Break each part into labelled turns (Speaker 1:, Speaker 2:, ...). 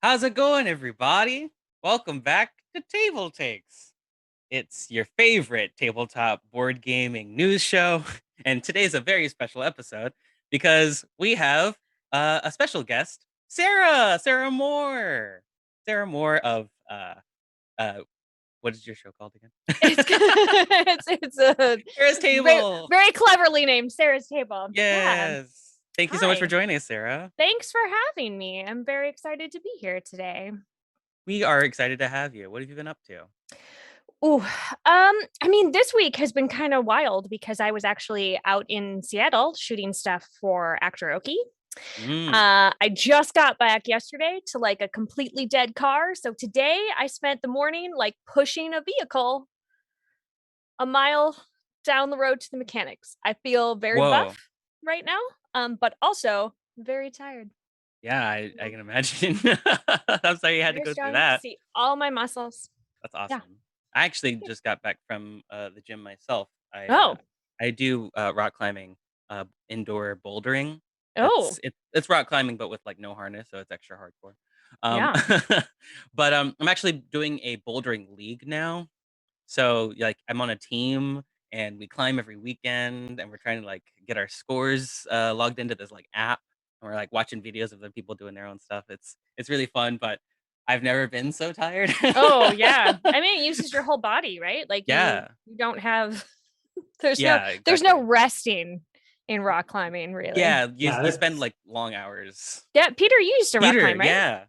Speaker 1: How's it going, everybody? Welcome back to TableTakes. It's your favorite tabletop board gaming news show, and today's a very special episode because we have a special guest, Sarah Moore. Sarah Moore of uh, what is your show called again?
Speaker 2: It's a
Speaker 1: Sarah's
Speaker 2: very,
Speaker 1: Table.
Speaker 2: very cleverly named Sarah's Table. Yeah.
Speaker 1: Yes. Thank you so much for
Speaker 2: Hi.
Speaker 1: joining us, Sarah.
Speaker 2: Thanks for having me. I'm very excited to be here today.
Speaker 1: We are excited to have you. What have you been up to?
Speaker 2: Ooh, this week has been kind of wild because I was actually out in Seattle shooting stuff for Actoroki.
Speaker 1: Mm.
Speaker 2: I just got back yesterday to like a completely dead car. So today I spent the morning like pushing a vehicle a mile down the road to the mechanics. I feel very buff right now, but also very tired.
Speaker 1: Yeah, I can imagine. I'm sorry you had to
Speaker 2: Very
Speaker 1: go through
Speaker 2: strong.
Speaker 1: that.
Speaker 2: See all my muscles.
Speaker 1: That's awesome.
Speaker 2: Yeah.
Speaker 1: I actually just got back from the gym myself.
Speaker 2: Oh.
Speaker 1: I do rock climbing, indoor bouldering.
Speaker 2: Oh.
Speaker 1: It's rock climbing, but with like no harness, so it's extra hardcore.
Speaker 2: Yeah.
Speaker 1: But I'm actually doing a bouldering league now. So like I'm on a team and we climb every weekend and we're trying to like get our scores logged into this like app, and we're like watching videos of the people doing their own stuff. It's really fun, but I've never been so tired.
Speaker 2: Oh yeah. I mean, it uses your whole body, right? Like
Speaker 1: Yeah.
Speaker 2: you don't have there's
Speaker 1: Yeah,
Speaker 2: there's no
Speaker 1: exactly.
Speaker 2: resting in rock climbing, really.
Speaker 1: Yeah,
Speaker 3: Yeah,
Speaker 1: you spend like long hours.
Speaker 2: Yeah, Peter, you used to rock
Speaker 1: Peter,
Speaker 2: climb, right?
Speaker 1: yeah.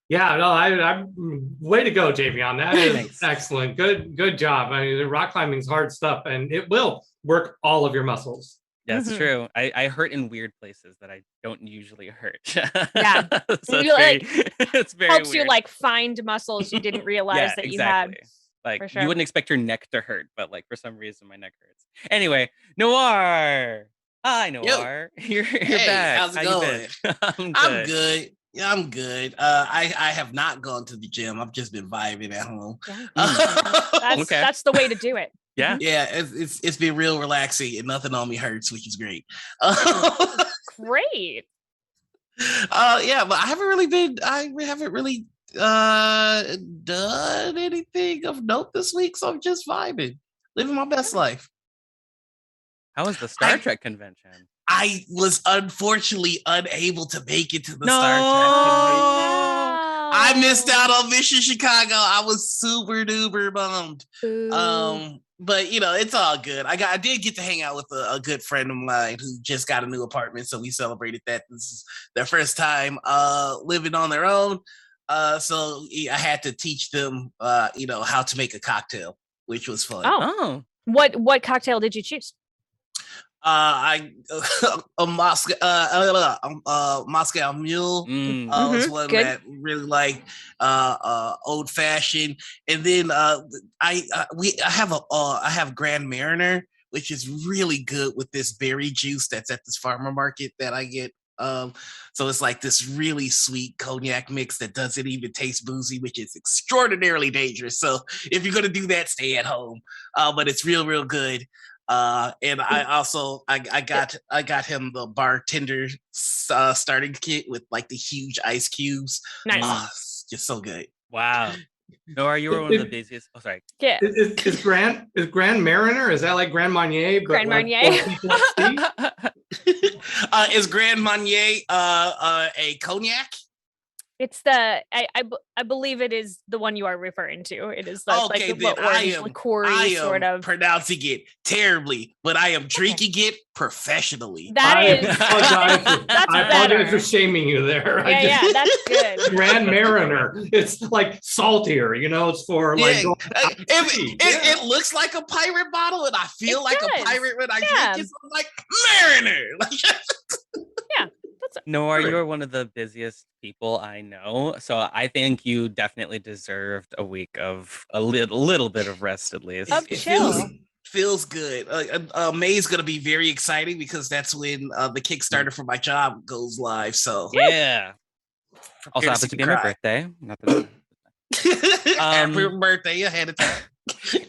Speaker 3: Yeah, no, I'm way to go, Javion. That is
Speaker 1: Thanks.
Speaker 3: excellent. Good job. I mean, rock climbing is hard stuff, and it will work all of your muscles.
Speaker 1: That's true. I hurt in weird places that I don't usually hurt.
Speaker 2: Yeah.
Speaker 1: So
Speaker 2: You,
Speaker 1: it's very
Speaker 2: helps
Speaker 1: weird.
Speaker 2: you like find muscles you didn't realize that
Speaker 1: exactly.
Speaker 2: you had.
Speaker 1: Like
Speaker 2: For sure.
Speaker 1: you wouldn't expect your neck to hurt, but like for some reason my neck hurts. Anyway, Noir. Hi, Noir. You're back.
Speaker 4: How's it
Speaker 1: How
Speaker 4: going?
Speaker 1: you been?
Speaker 4: I'm good. Yeah, I'm good. I have not gone to the gym. I've just been vibing at home.
Speaker 2: Yeah. That's the way to do it.
Speaker 1: Yeah.
Speaker 4: Yeah, it's been real relaxing and nothing on me hurts, which is great.
Speaker 2: Great.
Speaker 4: Yeah, but I haven't really done anything of note this week, so I'm just vibing, living my best life.
Speaker 1: How was the Star Trek convention?
Speaker 4: I was unfortunately unable to make it to the
Speaker 1: No!
Speaker 4: Star Trek convention.
Speaker 2: No.
Speaker 4: I missed out on Mission Chicago. I was super duper bummed. But you know, it's all good. I did get to hang out with a good friend of mine who just got a new apartment, so we celebrated that. This is their first time living on their own. So I had to teach them how to make a cocktail, which was fun.
Speaker 2: Oh. What cocktail did you choose?
Speaker 4: A Moscow Mule was one
Speaker 2: Good.
Speaker 4: that really like old fashioned, and then I have Grand Mariner, which is really good with this berry juice that's at this farmer market that I get. So it's like this really sweet cognac mix that doesn't even taste boozy, which is extraordinarily dangerous. So if you're gonna do that, stay at home. But it's real good. And I also I got him the bartender starting kit with like the huge ice cubes.
Speaker 2: Nice.
Speaker 4: Just so good.
Speaker 1: Wow. Noir, you were one of the busiest. Oh, sorry.
Speaker 2: Yeah.
Speaker 3: Is Grand Mariner? Is that like Grand Marnier?
Speaker 2: Grand Marnier.
Speaker 4: Is Grand Marnier a cognac?
Speaker 2: It's the I believe it is the one you are referring to. It is the,
Speaker 4: okay,
Speaker 2: like the orange liqueur sort of
Speaker 4: pronouncing it terribly, but I am drinking it professionally.
Speaker 3: I apologize for shaming you there.
Speaker 2: Yeah, that's good.
Speaker 3: Grand Mariner. It's like saltier, it's for like.
Speaker 4: It looks like a pirate bottle, and I feel like a pirate when I drink it. So I'm like Mariner.
Speaker 2: Yeah.
Speaker 1: Noir, you're one of the busiest people I know, so I think you definitely deserved a week of a little bit of rest at least.
Speaker 4: It feels good. May's gonna be very exciting because that's when the Kickstarter for my job goes live. So
Speaker 1: yeah. Also happens to be my birthday. Not that
Speaker 4: happy birthday ahead of time.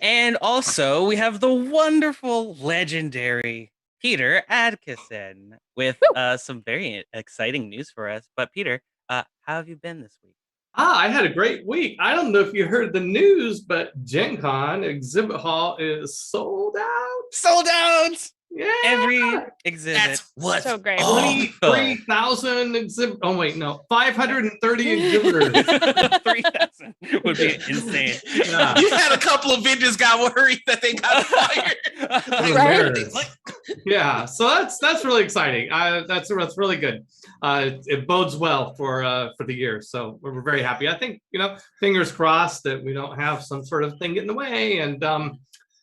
Speaker 1: And also we have the wonderful, legendary Peter Adkison with some very exciting news for us. But Peter, how have you been this week?
Speaker 3: I had a great week. I don't know if you heard the news, but Gen Con exhibit hall is sold out.
Speaker 1: Sold out.
Speaker 3: Yeah.
Speaker 1: Every exhibit.
Speaker 4: That's what.
Speaker 2: So great.
Speaker 4: Oh,
Speaker 3: 3,000 exhibit. Oh wait, no, 530 exhibitors.
Speaker 1: 3,000 would be insane.
Speaker 3: Yeah.
Speaker 4: you had a couple of vendors got worried that they got fired.
Speaker 2: Right?
Speaker 3: Yeah, so that's really exciting. That's really good. It bodes well for the year, so we're very happy. I think fingers crossed that we don't have some sort of thing get in the way, and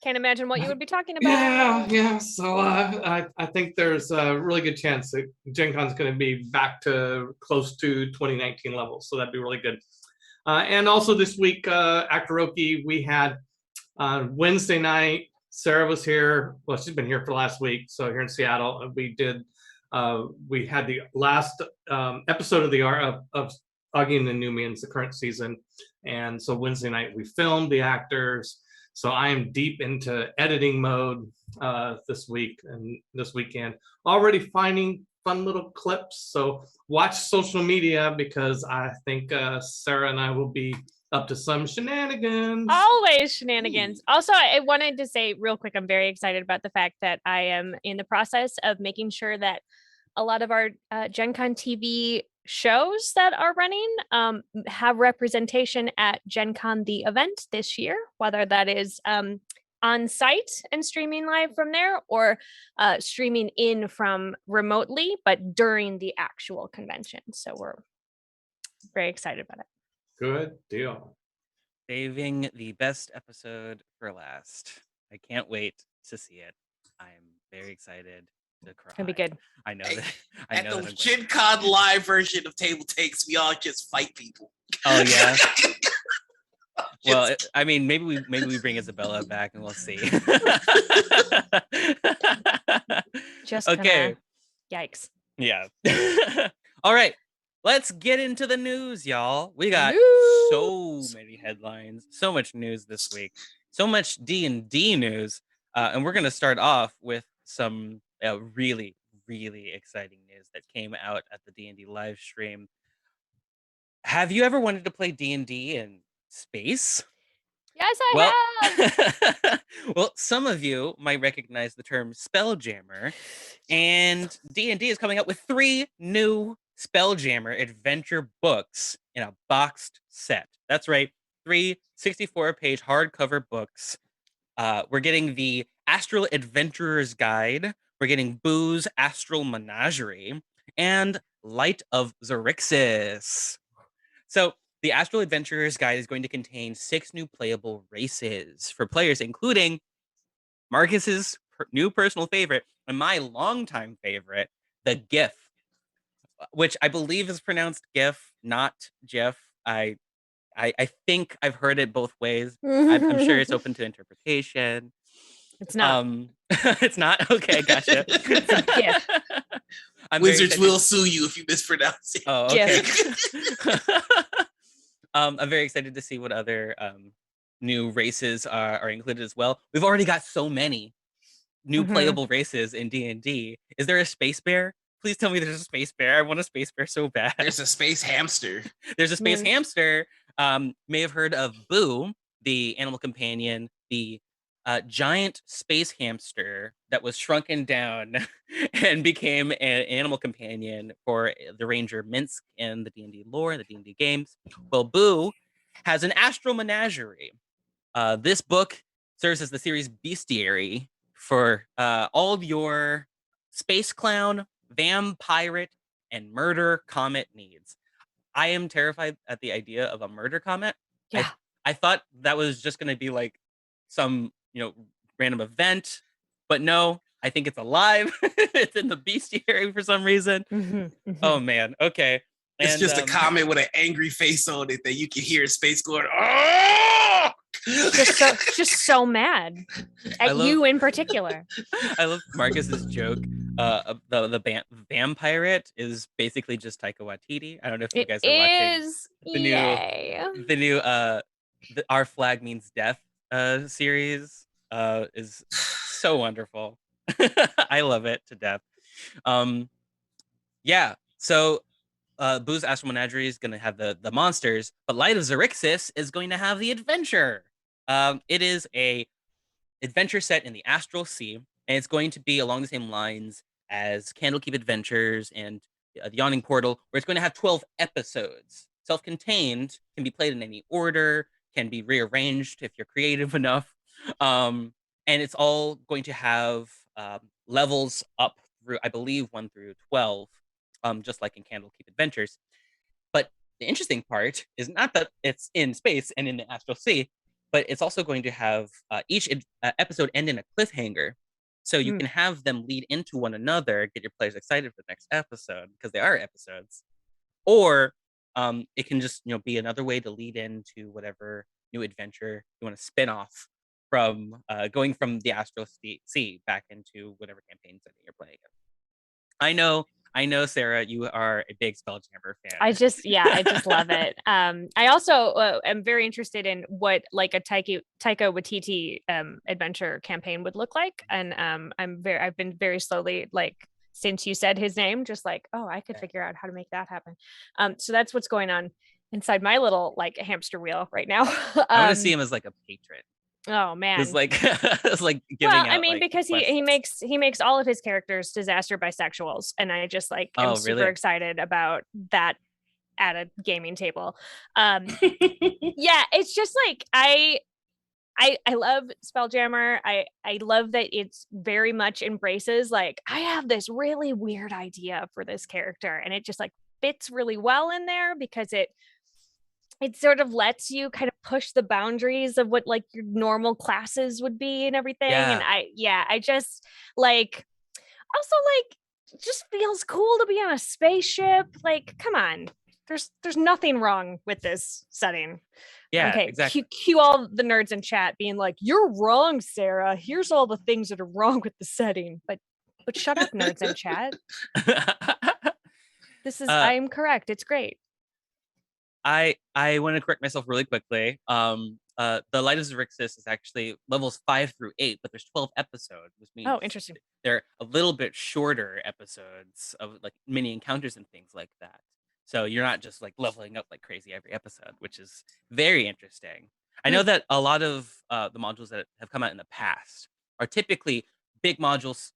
Speaker 2: Can't imagine what you would be talking about.
Speaker 3: yeah. So I think there's a really good chance that Gen Con's going to be back to close to 2019 levels, so that'd be really good. And also this week, Actoroki, we had Wednesday night. Sarah was here. Well, she's been here for last week. So here in Seattle, we had the last episode of the of Augie and the Numians, the current season. And so Wednesday night we filmed the actors. So I am deep into editing mode this week and this weekend. Already finding fun little clips. So watch social media because I think Sarah and I will be up to some shenanigans.
Speaker 2: Always shenanigans. Also, I wanted to say real quick, I'm very excited about the fact that I am in the process of making sure that a lot of our Gen Con TV shows that are running have representation at Gen Con the event this year, whether that is on site and streaming live from there or streaming in from remotely, but during the actual convention. So we're very excited about it.
Speaker 3: Good deal.
Speaker 1: Saving the best episode for last. I can't wait to see it. I'm very excited to cry.
Speaker 2: It's gonna be good.
Speaker 1: I know that.
Speaker 4: At the Gen Con live version of TableTakes, we all just fight people.
Speaker 1: Oh yeah. Well, I mean, maybe we bring Isabella back and we'll see.
Speaker 2: Just
Speaker 1: okay.
Speaker 2: Yikes.
Speaker 1: Yeah. All right. Let's get into the news, y'all. We got so many headlines, so much news this week, so much D&D news, and we're gonna start off with some really, really exciting news that came out at the D&D live stream. Have you ever wanted to play D&D in space?
Speaker 2: Yes, I have.
Speaker 1: Well, some of you might recognize the term Spelljammer, and D&D is coming out with 3 new Spelljammer adventure books in a boxed set. That's right, 3 64-page hardcover books. We're getting the Astral Adventurer's Guide, we're getting Boo's Astral Menagerie, and Light of XIRXis. So the Astral Adventurer's Guide is going to contain 6 new playable races for players, including Marcus's new personal favorite and my longtime favorite, the GIF, which I believe is pronounced GIF, not Jeff. I think I've heard it both ways. I'm sure it's open to interpretation.
Speaker 2: It's not.
Speaker 1: It's not? Okay, gotcha.
Speaker 2: It's a GIF.
Speaker 4: Wizards will sue you if you mispronounce it.
Speaker 1: Oh, okay. I'm very excited to see what other new races are included as well. We've already got so many new playable races in D&D. Is there a space bear? Please tell me there's a space bear. I want a space bear so bad.
Speaker 4: There's a space hamster.
Speaker 1: There's a space hamster. May have heard of Boo, the animal companion, the giant space hamster that was shrunken down and became an animal companion for the Ranger Minsk in the D&D lore, the D&D games. Well, Boo has an astral menagerie. This book serves as the series bestiary for all of your space clown, vampirate, and murder comet needs. I am terrified at the idea of a murder comet.
Speaker 2: Yeah.
Speaker 1: I thought that was just going to be like some random event, but no, I think it's alive. It's in the bestiary for some reason. Oh man, okay.
Speaker 4: It's just a comet with an angry face on it that you can hear in space going, oh!
Speaker 2: just so mad at you in particular.
Speaker 1: I love Marcus's joke. The vampirate is basically just Taika Waititi. I don't know if you guys are watching the new Our Flag Means Death series. Is so wonderful. I love it to death. Yeah. So Boo's Astral Menagerie is going to have the monsters, but Light of RXis is going to have the adventure. It is a adventure set in the Astral Sea, and it's going to be along the same lines as Candlekeep Adventures and the Yawning Portal, where it's going to have 12 episodes. Self-contained, can be played in any order, can be rearranged if you're creative enough. And it's all going to have levels up through, I believe, 1 through 12, just like in Candlekeep Adventures. But the interesting part is not that it's in space and in the Astral Sea, but it's also going to have each episode end in a cliffhanger. So you can have them lead into one another, get your players excited for the next episode, because they are episodes. Or it can just be another way to lead into whatever new adventure you want to spin off from going from the Astral Sea back into whatever campaign setting you're playing in. I know, Sarah, you are a big Spelljammer fan.
Speaker 2: I just love it. I also am very interested in what like a Taika Waititi adventure campaign would look like, and I've been very slowly, like, since you said his name, just like, oh, I could figure out how to make that happen. So that's what's going on inside my little like hamster wheel right now.
Speaker 1: I want to see him as like a patron.
Speaker 2: Oh man,
Speaker 1: it's like giving out,
Speaker 2: I mean,
Speaker 1: like,
Speaker 2: because he makes all of his characters disaster bisexuals, and I just like am super excited about that at a gaming table. Yeah, it's just like I love Spelljammer. I love that it's very much embraces like, I have this really weird idea for this character, and it just like fits really well in there because it sort of lets you kind of push the boundaries of what like your normal classes would be and everything.
Speaker 1: Yeah.
Speaker 2: And I just like, also like, just feels cool to be on a spaceship. Like, come on, there's nothing wrong with this setting.
Speaker 1: Yeah,
Speaker 2: okay,
Speaker 1: exactly.
Speaker 2: Cue all the nerds in chat being like, you're wrong, Sarah. Here's all the things that are wrong with the setting. But shut up, nerds in chat. This is I'm correct. It's great.
Speaker 1: I want to correct myself really quickly. The Light of RXis is actually levels 5 through 8, but there's 12 episodes, which means
Speaker 2: interesting.
Speaker 1: They're a little bit shorter episodes of like mini encounters and things like that. So you're not just like leveling up like crazy every episode, which is very interesting. I know that a lot of the modules that have come out in the past are typically big modules.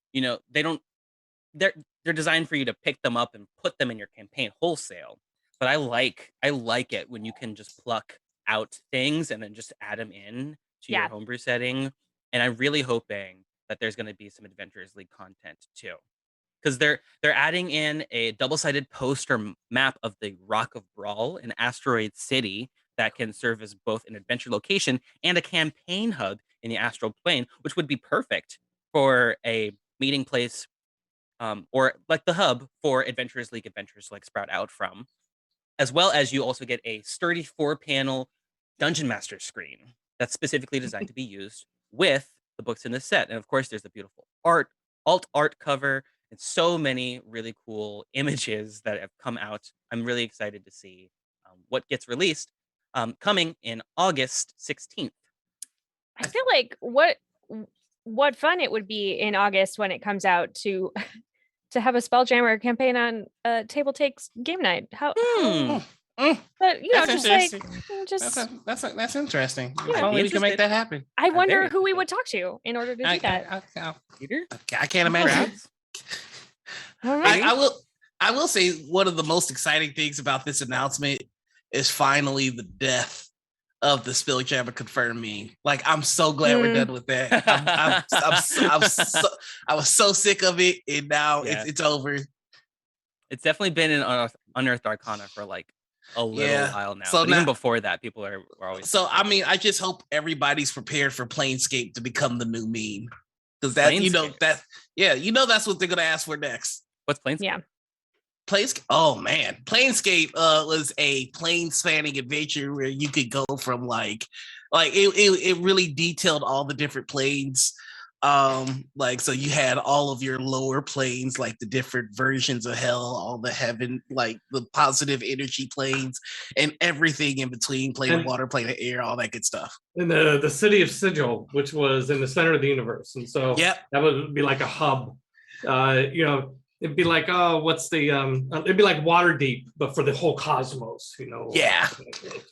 Speaker 1: They're designed for you to pick them up and put them in your campaign wholesale. But I like it when you can just pluck out things and then just add them in to your homebrew setting. And I'm really hoping that there's going to be some Adventurers League content too, because they're adding in a double-sided poster map of the Rock of Brawl in Asteroid City that can serve as both an adventure location and a campaign hub in the Astral Plane, which would be perfect for a meeting place, or like the hub for Adventurers League adventures to like sprout out from. As well as you also get a sturdy 4-panel Dungeon Master screen that's specifically designed to be used with the books in the set. And of course, there's the beautiful alt art cover, and so many really cool images that have come out. I'm really excited to see what gets released coming in August 16th.
Speaker 2: I feel like what fun it would be in August when it comes out to have a Spelljammer campaign on TableTakes game night. But
Speaker 4: that's
Speaker 2: just
Speaker 4: that's interesting.
Speaker 2: Yeah,
Speaker 4: only we can make that happen.
Speaker 2: I wonder who we would talk to in order to do that.
Speaker 4: I can't imagine.
Speaker 2: All right.
Speaker 4: I will say one of the most exciting things about this announcement is finally the death of the Spelljammer confirmed meme. Like, I'm so glad we're done with that. I was so sick of it, and now it's over.
Speaker 1: It's definitely been in Unearthed Arcana for like a little while now. So even before that, people were always.
Speaker 4: So I mean, I just hope everybody's prepared for Planescape to become the new meme, because that that's what they're gonna ask for next.
Speaker 1: What's Planescape?
Speaker 2: Yeah.
Speaker 4: Planescape. Oh man, Planescape was a plane spanning adventure where you could go from like it really detailed all the different planes. Like, so you had all of your lower planes, like the different versions of hell, all the heaven, like the positive energy planes, and everything in between, plane of water, plane of air, all that good stuff.
Speaker 3: And the city of Sigil, which was in the center of the universe, and so that would be like a hub. It'd be like, oh, what's the it'd be like Waterdeep, but for the whole cosmos,
Speaker 4: Yeah.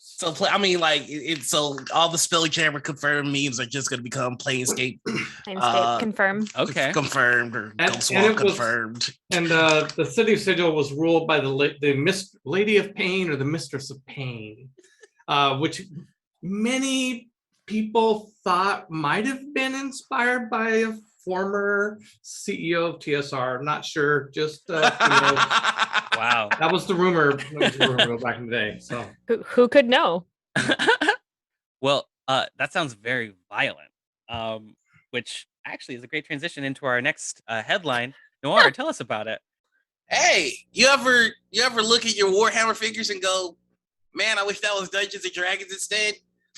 Speaker 4: So I mean, like so all the Spelljammer confirmed memes are just going to become Planescape.
Speaker 2: Planescape confirmed.
Speaker 1: Okay.
Speaker 4: Confirmed or
Speaker 3: And
Speaker 4: Ghostwalk confirmed.
Speaker 3: And the City Sigil was ruled by the Lady of Pain or the Mistress of Pain, which many people thought might have been inspired by a former CEO of TSR. Not sure. Just
Speaker 1: Wow.
Speaker 3: that was the rumor. Back in the day. So
Speaker 2: Who could know?
Speaker 1: Well, that sounds very violent. Which actually is a great transition into our next headline. Noir, tell us about it.
Speaker 4: Hey, you ever look at your Warhammer figures and go, man, I wish that was Dungeons and Dragons instead?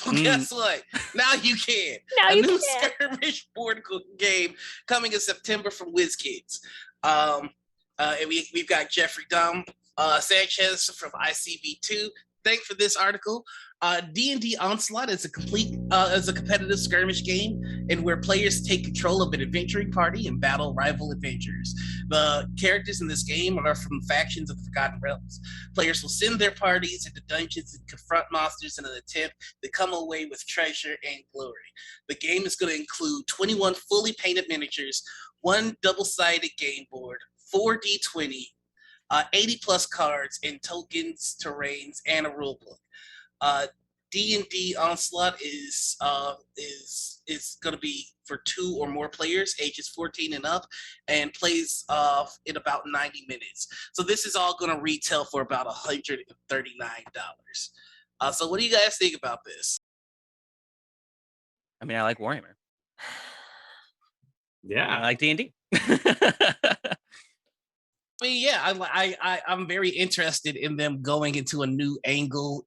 Speaker 4: Well, guess what? Now you can.
Speaker 2: Now
Speaker 4: a
Speaker 2: you
Speaker 4: new
Speaker 2: can.
Speaker 4: skirmish board game coming in September from WizKids. And we've got Jeffrey Sanchez from ICV2. Thanks for this article. D&D Onslaught is a competitive skirmish game and where players take control of an adventuring party and battle rival adventurers. The characters in this game are from factions of the Forgotten Realms. Players will send their parties into dungeons and confront monsters in an attempt to come away with treasure and glory. The game is going to include 21 fully painted miniatures, 1 double-sided game board, 4 D20, 80 plus cards and tokens, terrains, and a rulebook. D&D Onslaught is going to be for 2 or more players, ages 14 and up, and plays in about 90 minutes. So this is all going to retail for about $139. So what do you guys think about this?
Speaker 1: I mean, I like Warhammer.
Speaker 3: yeah,
Speaker 1: I like D&D.
Speaker 4: I mean, yeah, I'm very interested in them going into a new angle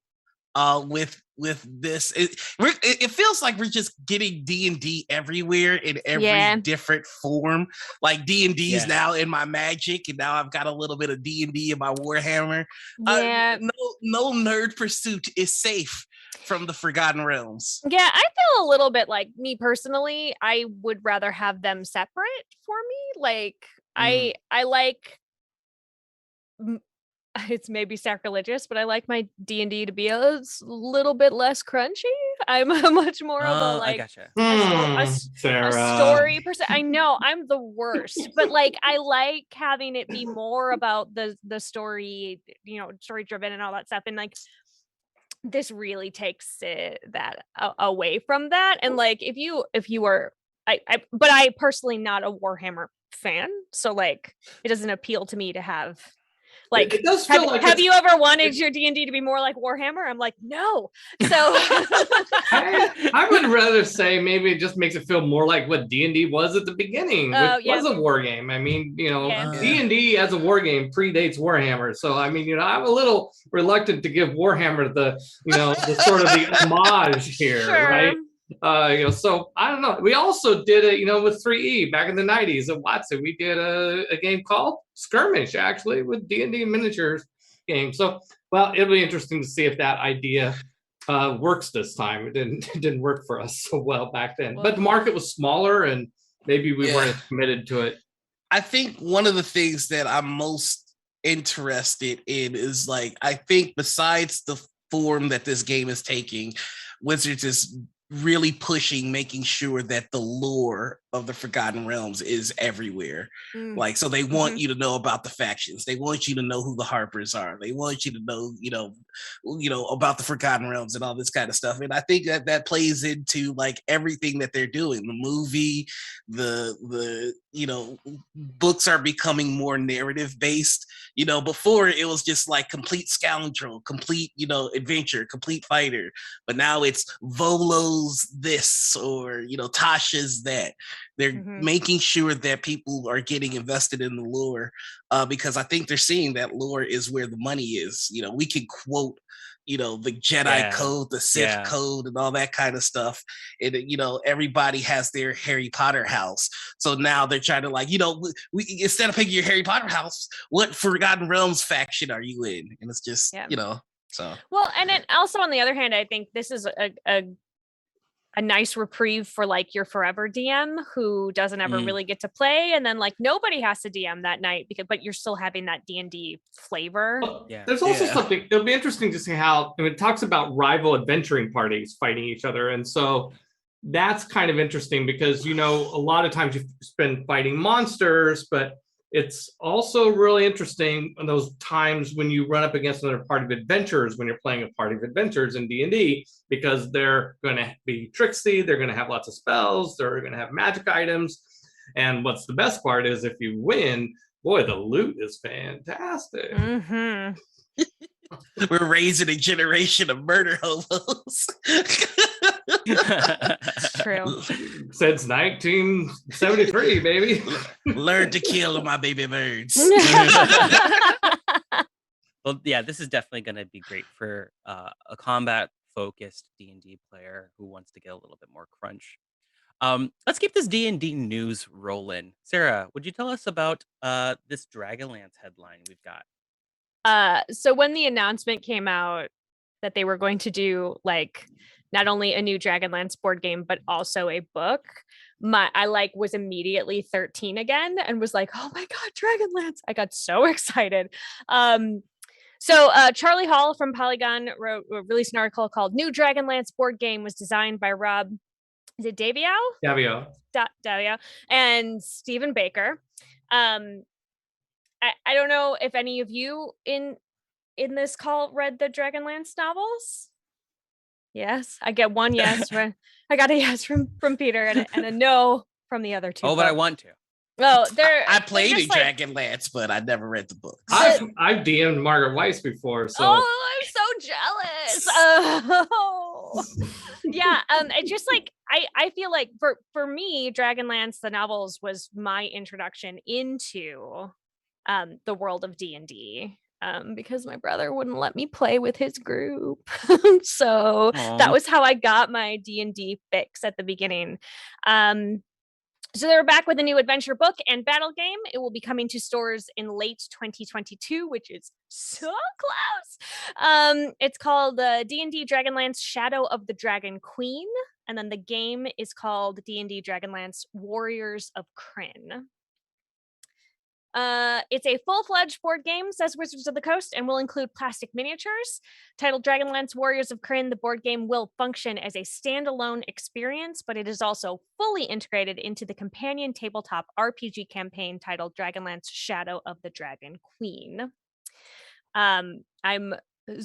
Speaker 4: with this. It feels like we're just getting D&D everywhere in every different form. Like D&D is now in my Magic, and now I've got a little bit of D&D in my Warhammer.
Speaker 2: Yeah.
Speaker 4: No nerd pursuit is safe from the Forgotten Realms.
Speaker 2: Yeah, I feel a little bit like, me personally, I would rather have them separate for me. Like I like, it's maybe sacrilegious, but I like my D&D to be a little bit less crunchy. I'm much more of a
Speaker 1: I
Speaker 2: like
Speaker 1: gotcha.
Speaker 2: a story person. I know I'm the worst, but like I like having it be more about the story, story driven and all that stuff. And like this really takes that away from that. And like if you are, but I personally not a Warhammer fan, so like it doesn't appeal to me to have. Like,
Speaker 3: it does feel like
Speaker 2: have you ever wanted your D&D to be more like Warhammer? I'm like, no. So
Speaker 3: I would rather say maybe it just makes it feel more like what D&D was at the beginning, which was a war game. I mean, D&D as a war game predates Warhammer. So I mean, I'm a little reluctant to give Warhammer the sort of the homage here, right? So I don't know. We also did it, with 3E back in the 90s at Watson. We did a game called Skirmish, actually, with D&D miniatures game. So, well, it'll be interesting to see if that idea works this time. It didn't work for us so well back then. But the market was smaller, and maybe we weren't committed to it.
Speaker 4: I think one of the things that I'm most interested in is like, I think besides the form that this game is taking, Wizards is really pushing, making sure that the lore of the Forgotten Realms is everywhere. Like, so they want you to know about the factions. They want you to know who the Harpers are. They want you to know, about the Forgotten Realms and all this kind of stuff. And I think that plays into like everything that they're doing. The movie, the books are becoming more narrative based. Before it was just like complete scoundrel, complete, adventure, complete fighter. But now it's Volo's this or, Tasha's that. They're making sure that people are getting invested in the lore because I think they're seeing that lore is where the money is. We can quote, the Jedi code, the Sith code, and all that kind of stuff. And, everybody has their Harry Potter house. So now they're trying to like, we instead of picking your Harry Potter house, what Forgotten Realms faction are you in? And it's just, so.
Speaker 2: Well, and then also on the other hand, I think this is a nice reprieve for like your forever DM who doesn't ever really get to play, and then like nobody has to DM that night but you're still having that D&D flavor.
Speaker 3: Well,
Speaker 1: Yeah.
Speaker 3: there's also something, it'll be interesting to see how, it talks about rival adventuring parties fighting each other. And so that's kind of interesting because, a lot of times you spend fighting monsters, but it's also really interesting in those times when you run up against another party of adventurers, when you're playing a party of adventurers in D&D, because they're going to be tricksy, they're going to have lots of spells, they're going to have magic items. And what's the best part is if you win, boy, the loot is fantastic.
Speaker 2: Mm-hmm.
Speaker 4: We're raising a generation of murder hobos.
Speaker 2: It's true.
Speaker 3: Since 1973, baby.
Speaker 4: Learn to kill my baby birds.
Speaker 1: Well, yeah, this is definitely going to be great for a combat-focused D&D player who wants to get a little bit more crunch. Let's keep this D&D news rolling. Sarah, would you tell us about this Dragonlance headline we've got?
Speaker 2: So when the announcement came out that they were going to do like not only a new Dragonlance board game but also a book, I was immediately 13 again and was like, oh my god, Dragonlance. I got so excited. So Charlie Hall from Polygon released an article called New Dragonlance Board Game was designed by Rob, is it Davio? Davio and Stephen Baker. I don't know if any of you in this call read the Dragonlance novels. Yes, I get one yes. I got a yes from Peter and a no from the other two.
Speaker 1: Oh, but I want to.
Speaker 2: Oh,
Speaker 4: I played in Dragonlance, but I never read the books.
Speaker 3: I've DM'd Margaret Weiss before, so.
Speaker 2: Oh, I'm so jealous. Oh. Yeah, it's just like I feel like for me, Dragonlance the novels was my introduction into the world of D&D. Because my brother wouldn't let me play with his group. So that was how I got my D&D fix at the beginning. So they're back with a new adventure book and battle game. It will be coming to stores in late 2022, which is so close. It's called D&D Dragonlance Shadow of the Dragon Queen. And then the game is called D&D Dragonlance Warriors of Krynn. It's a full-fledged board game, says Wizards of the Coast, and will include plastic miniatures. Titled Dragonlance Warriors of Krynn, the board game will function as a standalone experience, but it is also fully integrated into the companion tabletop RPG campaign titled Dragonlance Shadow of the Dragon Queen. I'm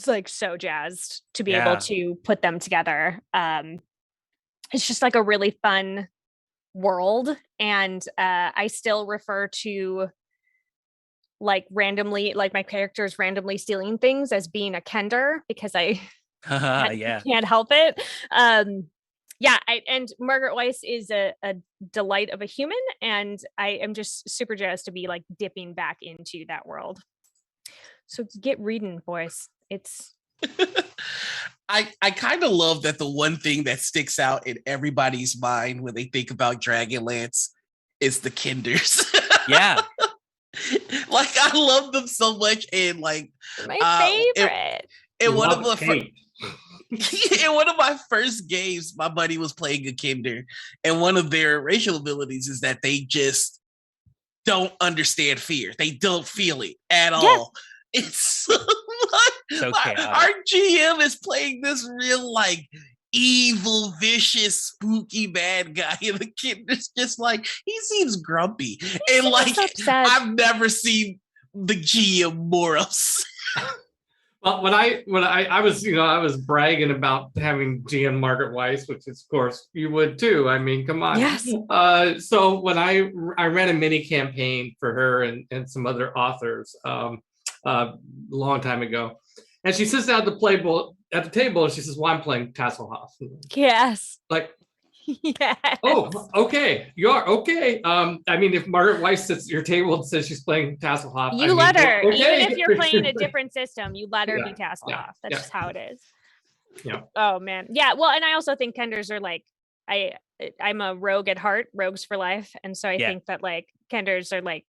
Speaker 2: like so jazzed to be able to put them together. It's just like a really fun world, and I still refer to like randomly, like my characters randomly stealing things as being a kender because I can't help it. And Margaret Weiss is a delight of a human, and I am just super jazzed to be like dipping back into that world. So get reading, boys. It's
Speaker 4: I kind of love that the one thing that sticks out in everybody's mind when they think about Dragonlance is the kenders.
Speaker 1: Yeah.
Speaker 4: Like I love them so much, and like
Speaker 2: my favorite.
Speaker 4: In one of my first games, my buddy was playing a kender, and one of their racial abilities is that they just don't understand fear. They don't feel it at all. It's
Speaker 1: so
Speaker 4: our GM is playing this real like evil, vicious, spooky bad guy, and the kid is just like he seems grumpy and like upset. I've never seen the GM more upset.
Speaker 3: Well, when I was bragging about having GM Margaret Weiss, which is, of course you would too. I mean, come on.
Speaker 2: Yes.
Speaker 3: So when I ran a mini campaign for her and some other authors a long time ago, and she sits down at the table and she says, "Well, I'm playing Tasselhoff."
Speaker 2: Yes.
Speaker 3: Like,
Speaker 2: yes.
Speaker 3: Oh, okay. You are okay. I mean, if Margaret Weiss sits at your table and says she's playing Tasselhoff,
Speaker 2: you let her.
Speaker 3: Okay.
Speaker 2: Even if you're playing a different system, you let her be Tasselhoff. That's just how it is.
Speaker 3: Yeah.
Speaker 2: Oh man. Yeah. Well, and I also think kenders are like I'm a rogue at heart, rogues for life, and so I think that like kenders are like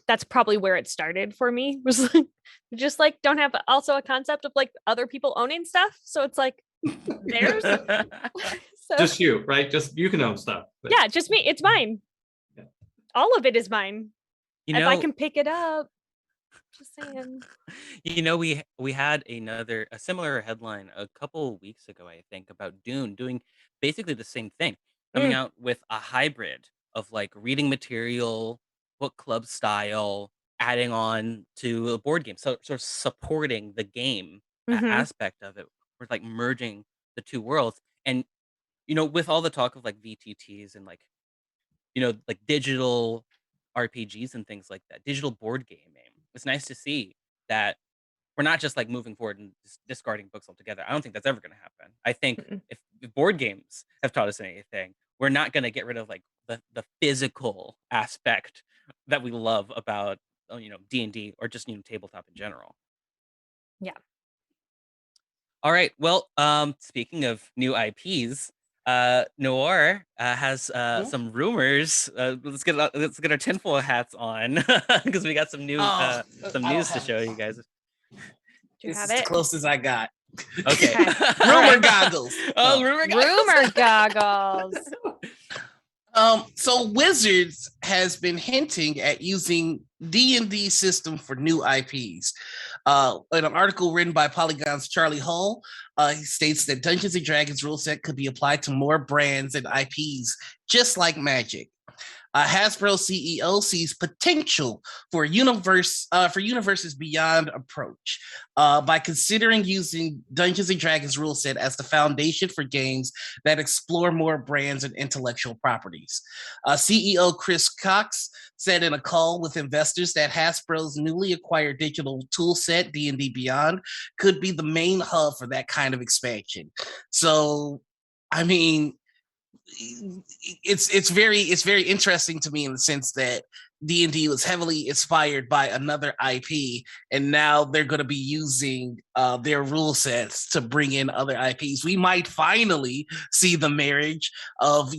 Speaker 2: that's probably where it started for me. Was like just like don't have also a concept of like other people owning stuff. So it's like There's so
Speaker 3: Just you, right? Just you can own stuff. But
Speaker 2: yeah, just me. It's mine.
Speaker 3: Yeah.
Speaker 2: All of it is mine.
Speaker 1: You
Speaker 2: If I
Speaker 1: know,
Speaker 2: can pick it up. Just saying.
Speaker 1: we had a similar headline a couple weeks ago, I think, about Dune doing basically the same thing, coming out with a hybrid of like reading material, book club style, adding on to a board game, so sort of supporting the game
Speaker 2: Mhm.
Speaker 1: aspect of it. We're like merging the two worlds, and with all the talk of like VTTs and like like digital RPGs and things like that, digital board gaming. It's nice to see that we're not just like moving forward and discarding books altogether. I don't think that's ever going to happen. I think
Speaker 2: Mm-mm.
Speaker 1: if board games have taught us anything, we're not going to get rid of like the physical aspect that we love about D&D or just tabletop in general.
Speaker 2: Yeah.
Speaker 1: All right. Well, speaking of new IPs, Noir has some rumors. Let's get our tinfoil hats on because we got some new
Speaker 4: I
Speaker 1: news
Speaker 4: don't
Speaker 1: to
Speaker 4: have
Speaker 1: show
Speaker 4: it.
Speaker 1: you guys.
Speaker 2: Do you
Speaker 4: This
Speaker 2: have
Speaker 4: is the
Speaker 2: it?
Speaker 4: closest I got.
Speaker 1: Okay.
Speaker 2: Okay.
Speaker 4: Rumor goggles.
Speaker 1: Oh,
Speaker 4: No.
Speaker 1: rumor goggles.
Speaker 2: Rumor goggles.
Speaker 4: So Wizards has been hinting at using D&D system for new IPs. In an article written by Polygon's Charlie Hull, he states that Dungeons & Dragons rule set could be applied to more brands and IPs, just like Magic. Hasbro CEO sees potential for Universes Beyond approach by considering using Dungeons & Dragons rule set as the foundation for games that explore more brands and intellectual properties. CEO Chris Cox said in a call with investors that Hasbro's newly acquired digital tool set, D&D Beyond, could be the main hub for that kind of expansion. So, I mean, it's very interesting to me in the sense that D&D was heavily inspired by another IP, and now they're going to be using their rule sets to bring in other IPs. We might finally see the marriage of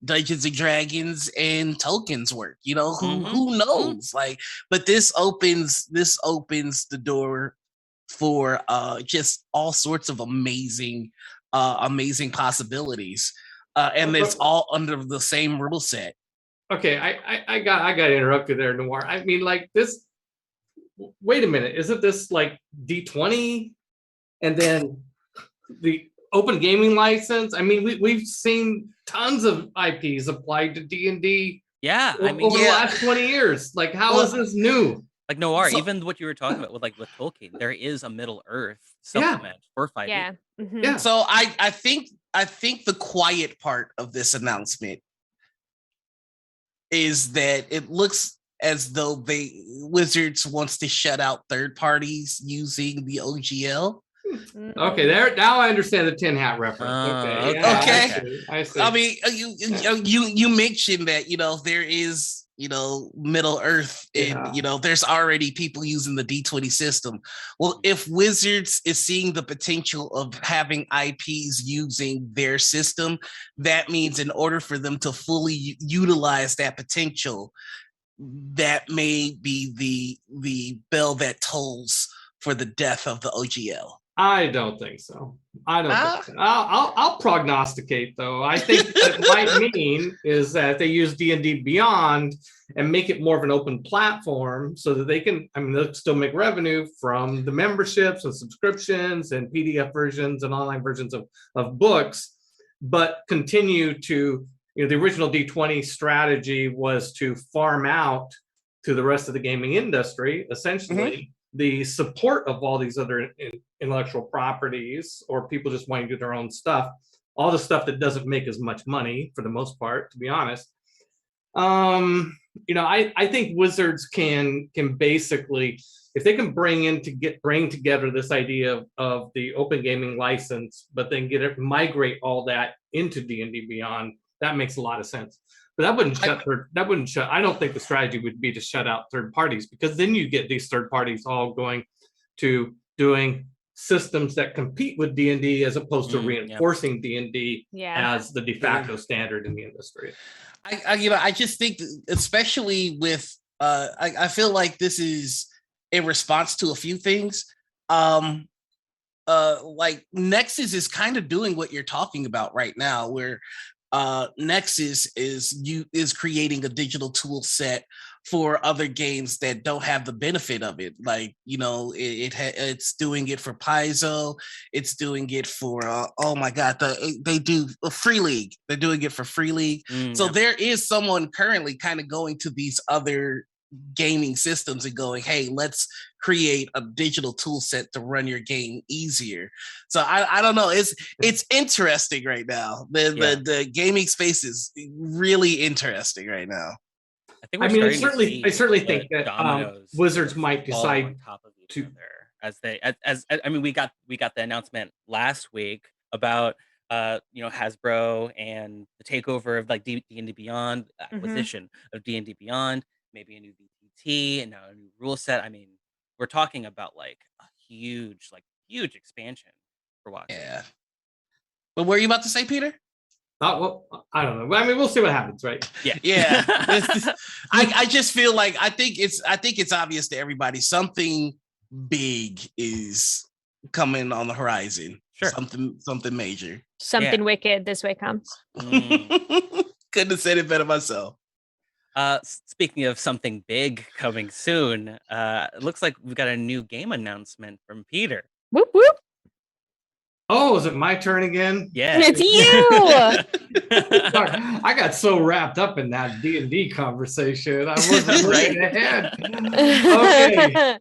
Speaker 4: Dungeons and Dragons and Tolkien's work. Who knows? Like, but this opens the door for just all sorts of amazing possibilities. And it's all under the same rule set.
Speaker 3: Okay, I got interrupted there, Noir. I mean, like this. Wait a minute, isn't this like D20, and then the open gaming license? I mean, we've seen tons of IPs applied to D&D.
Speaker 1: Yeah, I mean,
Speaker 3: over the last 20 years. Like, how is this new?
Speaker 1: Like Noir, even what you were talking about with Tolkien, there is a Middle Earth supplement for 5e.
Speaker 2: Yeah. Mhm.
Speaker 3: Yeah.
Speaker 4: So I think the quiet part of this announcement is that it looks as though Wizards wants to shut out third parties using the OGL.
Speaker 3: Okay, there now I understand the tin hat reference. Okay, yeah,
Speaker 4: okay.
Speaker 3: I see.
Speaker 4: I mean, you mentioned that there is Middle Earth, and there's already people using the D20 system. Well, if Wizards is seeing the potential of having IPs using their system, that means in order for them to fully utilize that potential, that may be the bell that tolls for the death of the OGL.
Speaker 3: I don't think so. Think so. I'll prognosticate though. I think what it might mean is that they use D&D Beyond and make it more of an open platform so that they can, they'll still make revenue from the memberships and subscriptions and PDF versions and online versions of books, but continue to, the original D20 strategy was to farm out to the rest of the gaming industry, essentially, the support of all these other intellectual properties, or people just wanting to do their own stuff, all the stuff that doesn't make as much money for the most part, to be honest. I think Wizards can basically, if they can bring together this idea of the open gaming license, but then migrate all that into D&D Beyond, that makes a lot of sense. But that wouldn't shut. I don't think the strategy would be to shut out third parties, because then you get these third parties all going to doing systems that compete with D&D as opposed to reinforcing D&D as the de facto standard in the industry.
Speaker 4: I just think, especially with I feel like this is in response to a few things. like Nexus is kind of doing what you're talking about right now, where Nexus is creating a digital tool set for other games that don't have the benefit of it. Like, it's doing it for Paizo, it's doing it for oh my god, they do Free League. They're doing it for Free League. So there is someone currently kind of going to these other gaming systems and going, hey, let's create a digital tool set to run your game easier. So I don't know, it's interesting right now. The gaming space is really interesting right now.
Speaker 1: I think
Speaker 3: I certainly think that Wizards might decide
Speaker 1: on top of each other as I mean, we got the announcement last week about Hasbro and the takeover of like D&D Beyond, acquisition of D&D Beyond, maybe a new BTT and now a new rule set. I mean, we're talking about like a huge expansion for watching.
Speaker 4: Yeah. But what are you about to say, Peter?
Speaker 3: Well, I don't know. I mean, we'll see what happens, right?
Speaker 4: Yeah. I just feel like I think it's obvious to everybody something big is coming on the horizon.
Speaker 1: Sure.
Speaker 4: Something major.
Speaker 2: Something wicked this way comes.
Speaker 4: Couldn't have said it better myself.
Speaker 1: Speaking of something big coming soon, it looks like we've got a new game announcement from Peter.
Speaker 2: Whoop whoop.
Speaker 3: Oh, is it my turn again?
Speaker 1: Yeah,
Speaker 2: it's you.
Speaker 3: Sorry, I got so wrapped up in that D&D conversation, I wasn't looking ahead. Okay.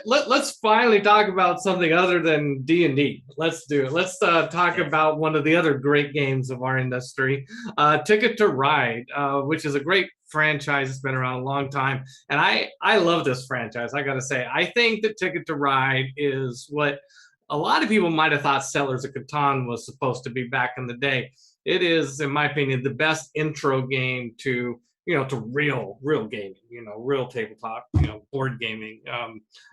Speaker 3: Let's finally talk about something other than D&D. Let's do it. Let's talk about one of the other great games of our industry, Ticket to Ride, which is a great franchise. It's been around a long time, and I love this franchise. I gotta say, I think that Ticket to Ride is what a lot of people might have thought Settlers of Catan was supposed to be back in the day. It is, in my opinion, the best intro game to real gaming, real tabletop, board gaming.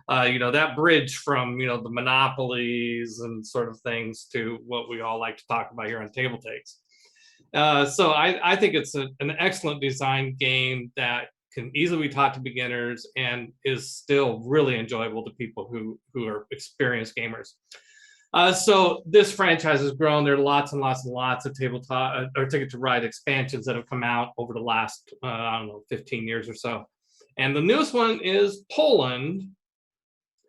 Speaker 3: That bridge from the monopolies and sort of things to what we all like to talk about here on TableTakes. So I think it's an excellent design game that can easily be taught to beginners and is still really enjoyable to people who are experienced gamers. So this franchise has grown. There are lots and lots and lots of tabletop or Ticket to Ride expansions that have come out over the last 15 years or so. And the newest one is Poland,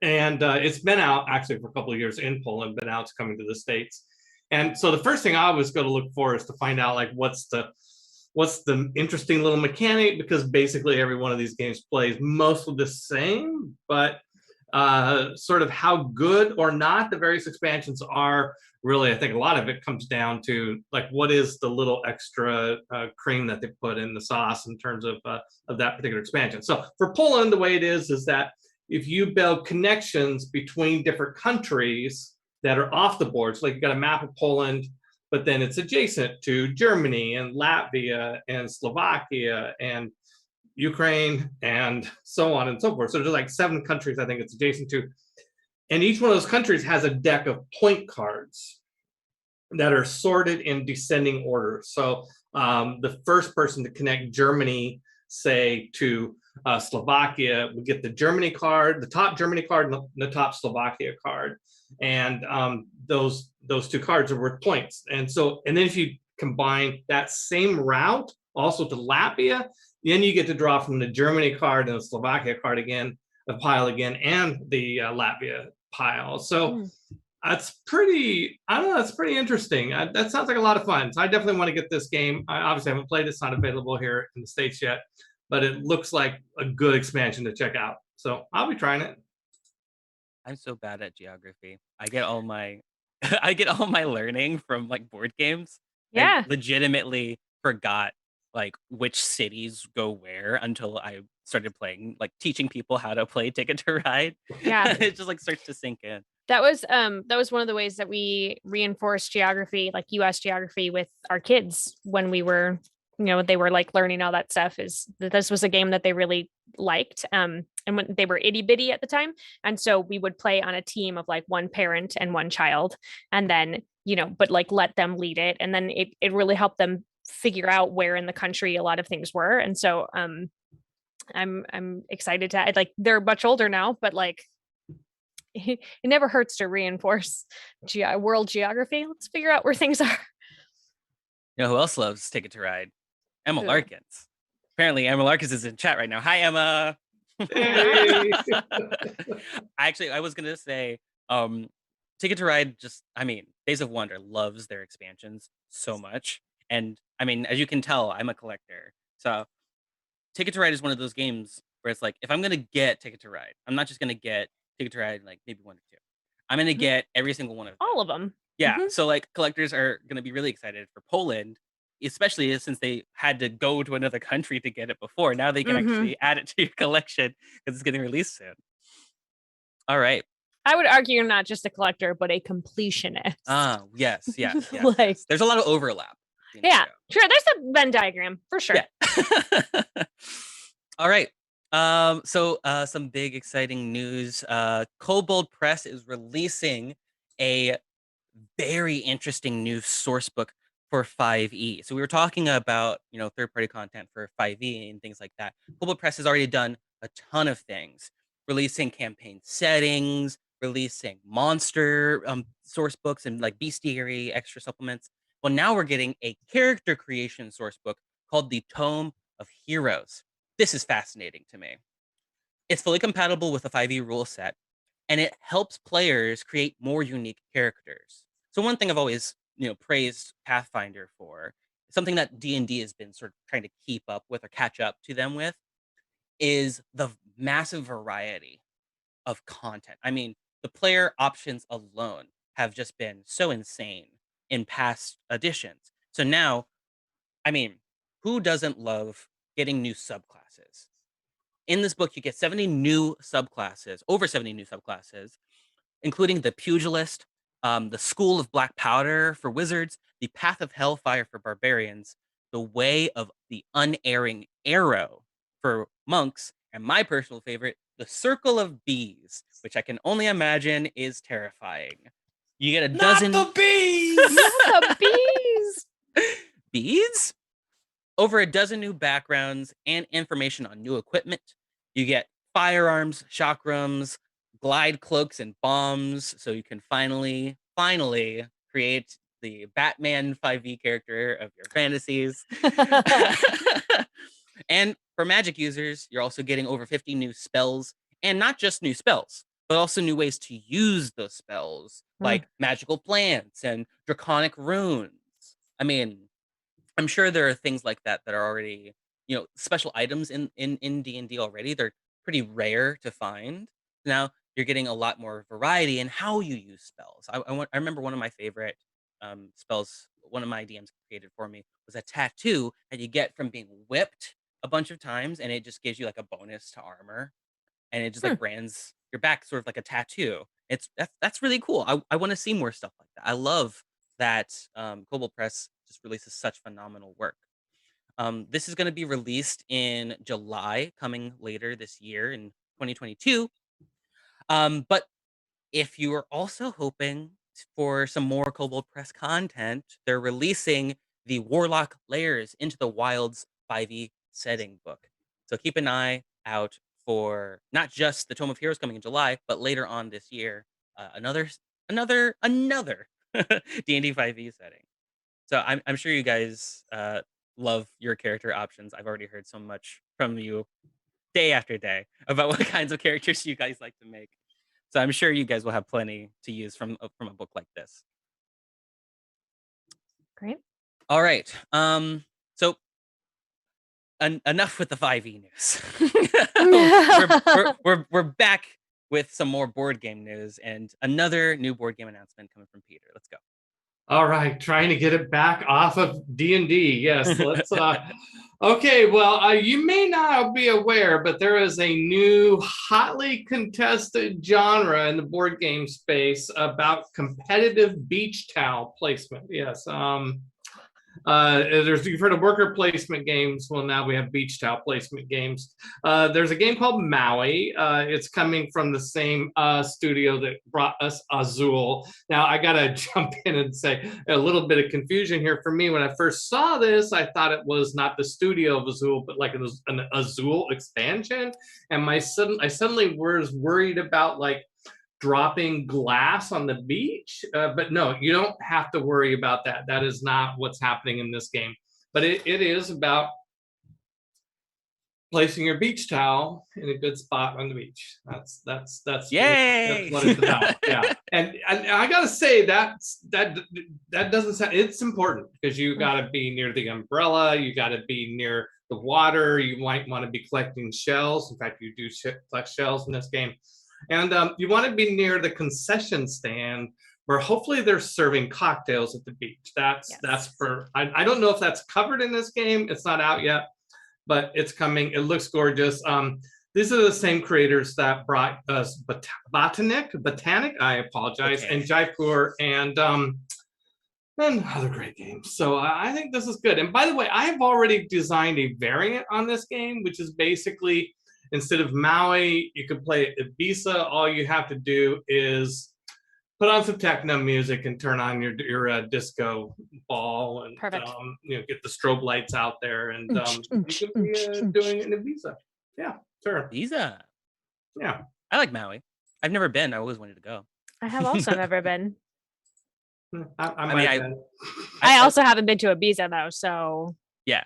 Speaker 3: and it's been out actually for a couple of years in Poland. But now it's coming to the States. And so the first thing I always go to look for is to find out like what's the interesting little mechanic, because basically every one of these games plays mostly the same, but sort of how good or not the various expansions are. Really, I think a lot of it comes down to like what is the little extra cream that they put in the sauce in terms of that particular expansion. So for Poland, the way it is that if you build connections between different countries that are off the board, so like you got a map of Poland, but then it's adjacent to Germany and Latvia and Slovakia and Ukraine and so on and so forth. So there's like 7 countries I think it's adjacent to. And each one of those countries has a deck of point cards that are sorted in descending order. So the first person to connect Germany, say, to Slovakia would get the Germany card, the top Germany card, and the top Slovakia card. And those 2 cards are worth points. And then if you combine that same route also to Latvia, then you get to draw from the Germany card and the Slovakia card again, the pile again, and the Latvia pile. So that's pretty interesting. That sounds like a lot of fun. So I definitely want to get this game. I obviously haven't played it. It's not available here in the States yet, but it looks like a good expansion to check out. So I'll be trying it.
Speaker 1: I'm so bad at geography. I get all my learning from like board games.
Speaker 2: Yeah.
Speaker 1: I legitimately forgot like which cities go where until I started playing, like teaching people how to play Ticket to Ride.
Speaker 2: Yeah.
Speaker 1: It just like starts to sink in.
Speaker 2: That was one of the ways that we reinforced geography, like US geography, with our kids when we were, they were like learning all that stuff. Is that this was a game that they really liked. And when they were itty bitty at the time. And so we would play on a team of like one parent and one child, and then, but like let them lead it. And then it really helped them figure out where in the country a lot of things were. And so I'm excited to, like, they're much older now, but like it never hurts to reinforce world geography. Let's figure out where things are.
Speaker 1: You know who else loves Ticket to Ride? Emma
Speaker 2: Who?
Speaker 1: Larkins. Apparently, Emma Larkins is in chat right now. Hi, Emma.
Speaker 3: Hey.
Speaker 1: Actually, I was gonna say, Ticket to Ride. Days of Wonder loves their expansions so much, and I mean, as you can tell, I'm a collector. So, Ticket to Ride is one of those games where it's like, if I'm gonna get Ticket to Ride, I'm not just gonna get Ticket to Ride like maybe 1 or 2. I'm gonna get every single one of them.
Speaker 2: All of them.
Speaker 1: Yeah.
Speaker 2: Mhm.
Speaker 1: So like collectors are gonna be really excited for Poland, especially since they had to go to another country to get it before. Now they can actually add it to your collection because it's getting released soon. All right.
Speaker 2: I would argue you're not just a collector, but a completionist.
Speaker 1: Yes.
Speaker 2: Like-
Speaker 1: yes. There's a lot of overlap.
Speaker 2: Yeah, sure. There's a Venn diagram for sure.
Speaker 1: Yeah. All right. So some big exciting news. Kobold Press is releasing a very interesting new source book for 5e. So we were talking about, third-party content for 5e and things like that. Kobold Press has already done a ton of things, releasing campaign settings, releasing monster source books and like bestiary extra supplements. Well, now we're getting a character creation source book called the Tome of Heroes. This is fascinating to me. It's fully compatible with the 5e rule set, and it helps players create more unique characters. So one thing I've always, praised Pathfinder for, something that D&D has been sort of trying to keep up with or catch up to them with, is the massive variety of content. I mean, the player options alone have just been so insane in past editions. So now, I mean, who doesn't love getting new subclasses? In this book, you get 70 new subclasses, over 70 new subclasses, including the Pugilist, the School of Black Powder for wizards, the Path of Hellfire for barbarians, the Way of the Unerring Arrow for monks, and my personal favorite, the Circle of Bees, which I can only imagine is terrifying. You get a dozen.
Speaker 4: Not the bees.
Speaker 2: Not the bees.
Speaker 1: Bees? Over a dozen new backgrounds and information on new equipment. You get firearms, chakrams, glide cloaks, and bombs, so you can finally create the Batman 5e character of your fantasies. And for magic users, you're also getting over 50 new spells, and not just new spells, but also new ways to use those spells, like magical plants and draconic runes. I mean, I'm sure there are things like that that are already, special items in D&D already. They're pretty rare to find. Now you're getting a lot more variety in how you use spells. I remember one of my favorite spells, one of my DMs created for me, was a tattoo that you get from being whipped a bunch of times, and it just gives you like a bonus to armor, and it just like brands your back sort of like a tattoo. That's really cool. I want to see more stuff like that. I love that Kobold Press just releases such phenomenal work. This is going to be released in July, coming later this year in 2022. But if you are also hoping for some more Kobold Press content, they're releasing the Warlock Layers into the Wilds 5e setting book. So keep an eye out for not just the Tome of Heroes coming in July, but later on this year, another D&D 5e setting. So I'm sure you guys love your character options. I've already heard so much from you day after day about what kinds of characters you guys like to make. So I'm sure you guys will have plenty to use from a book like this.
Speaker 2: Great.
Speaker 1: All right. So enough with the 5e news. we're back with some more board game news and another new board game announcement coming from Peter. Let's go.
Speaker 3: All right, trying to get it back off of D&D. Yes, let's. Okay, well, you may not be aware, but there is a new hotly contested genre in the board game space about competitive beach towel placement. Yes, you've heard of worker placement games. Well, now we have beach towel placement games. There's a game called Maui. It's coming from the same studio that brought us Azul. Now, I got to jump in and say a little bit of confusion here for me. When I first saw this, I thought it was not the studio of Azul, but like it was an Azul expansion. And I suddenly was worried about like dropping glass on the beach. But no, you don't have to worry about that. That is not what's happening in this game. But it is about placing your beach towel in a good spot on the beach. That's
Speaker 1: Yay!
Speaker 3: what it's about. Yeah, and I gotta say that doesn't sound. It's important because you gotta be near the umbrella. You gotta be near the water. You might want to be collecting shells. In fact, you do collect shells in this game, and you want to be near the concession stand where hopefully they're serving cocktails at the beach. That's for. I don't know if that's covered in this game. It's not out yet, but it's coming. It looks gorgeous. These are the same creators that brought us Botanic. I apologize, and Jaipur, and other great games. So I think this is good. And by the way, I have already designed a variant on this game, which is basically instead of Maui, you could play Ibiza. All you have to do is put on some techno music and turn on your disco ball, and get the strobe lights out there, and you could be doing it in Ibiza. Yeah, sure.
Speaker 1: Ibiza.
Speaker 3: Yeah,
Speaker 1: I like Maui. I've never been. I always wanted to go.
Speaker 2: I have also never been.
Speaker 3: I
Speaker 2: also haven't been to Ibiza though, so
Speaker 1: yeah.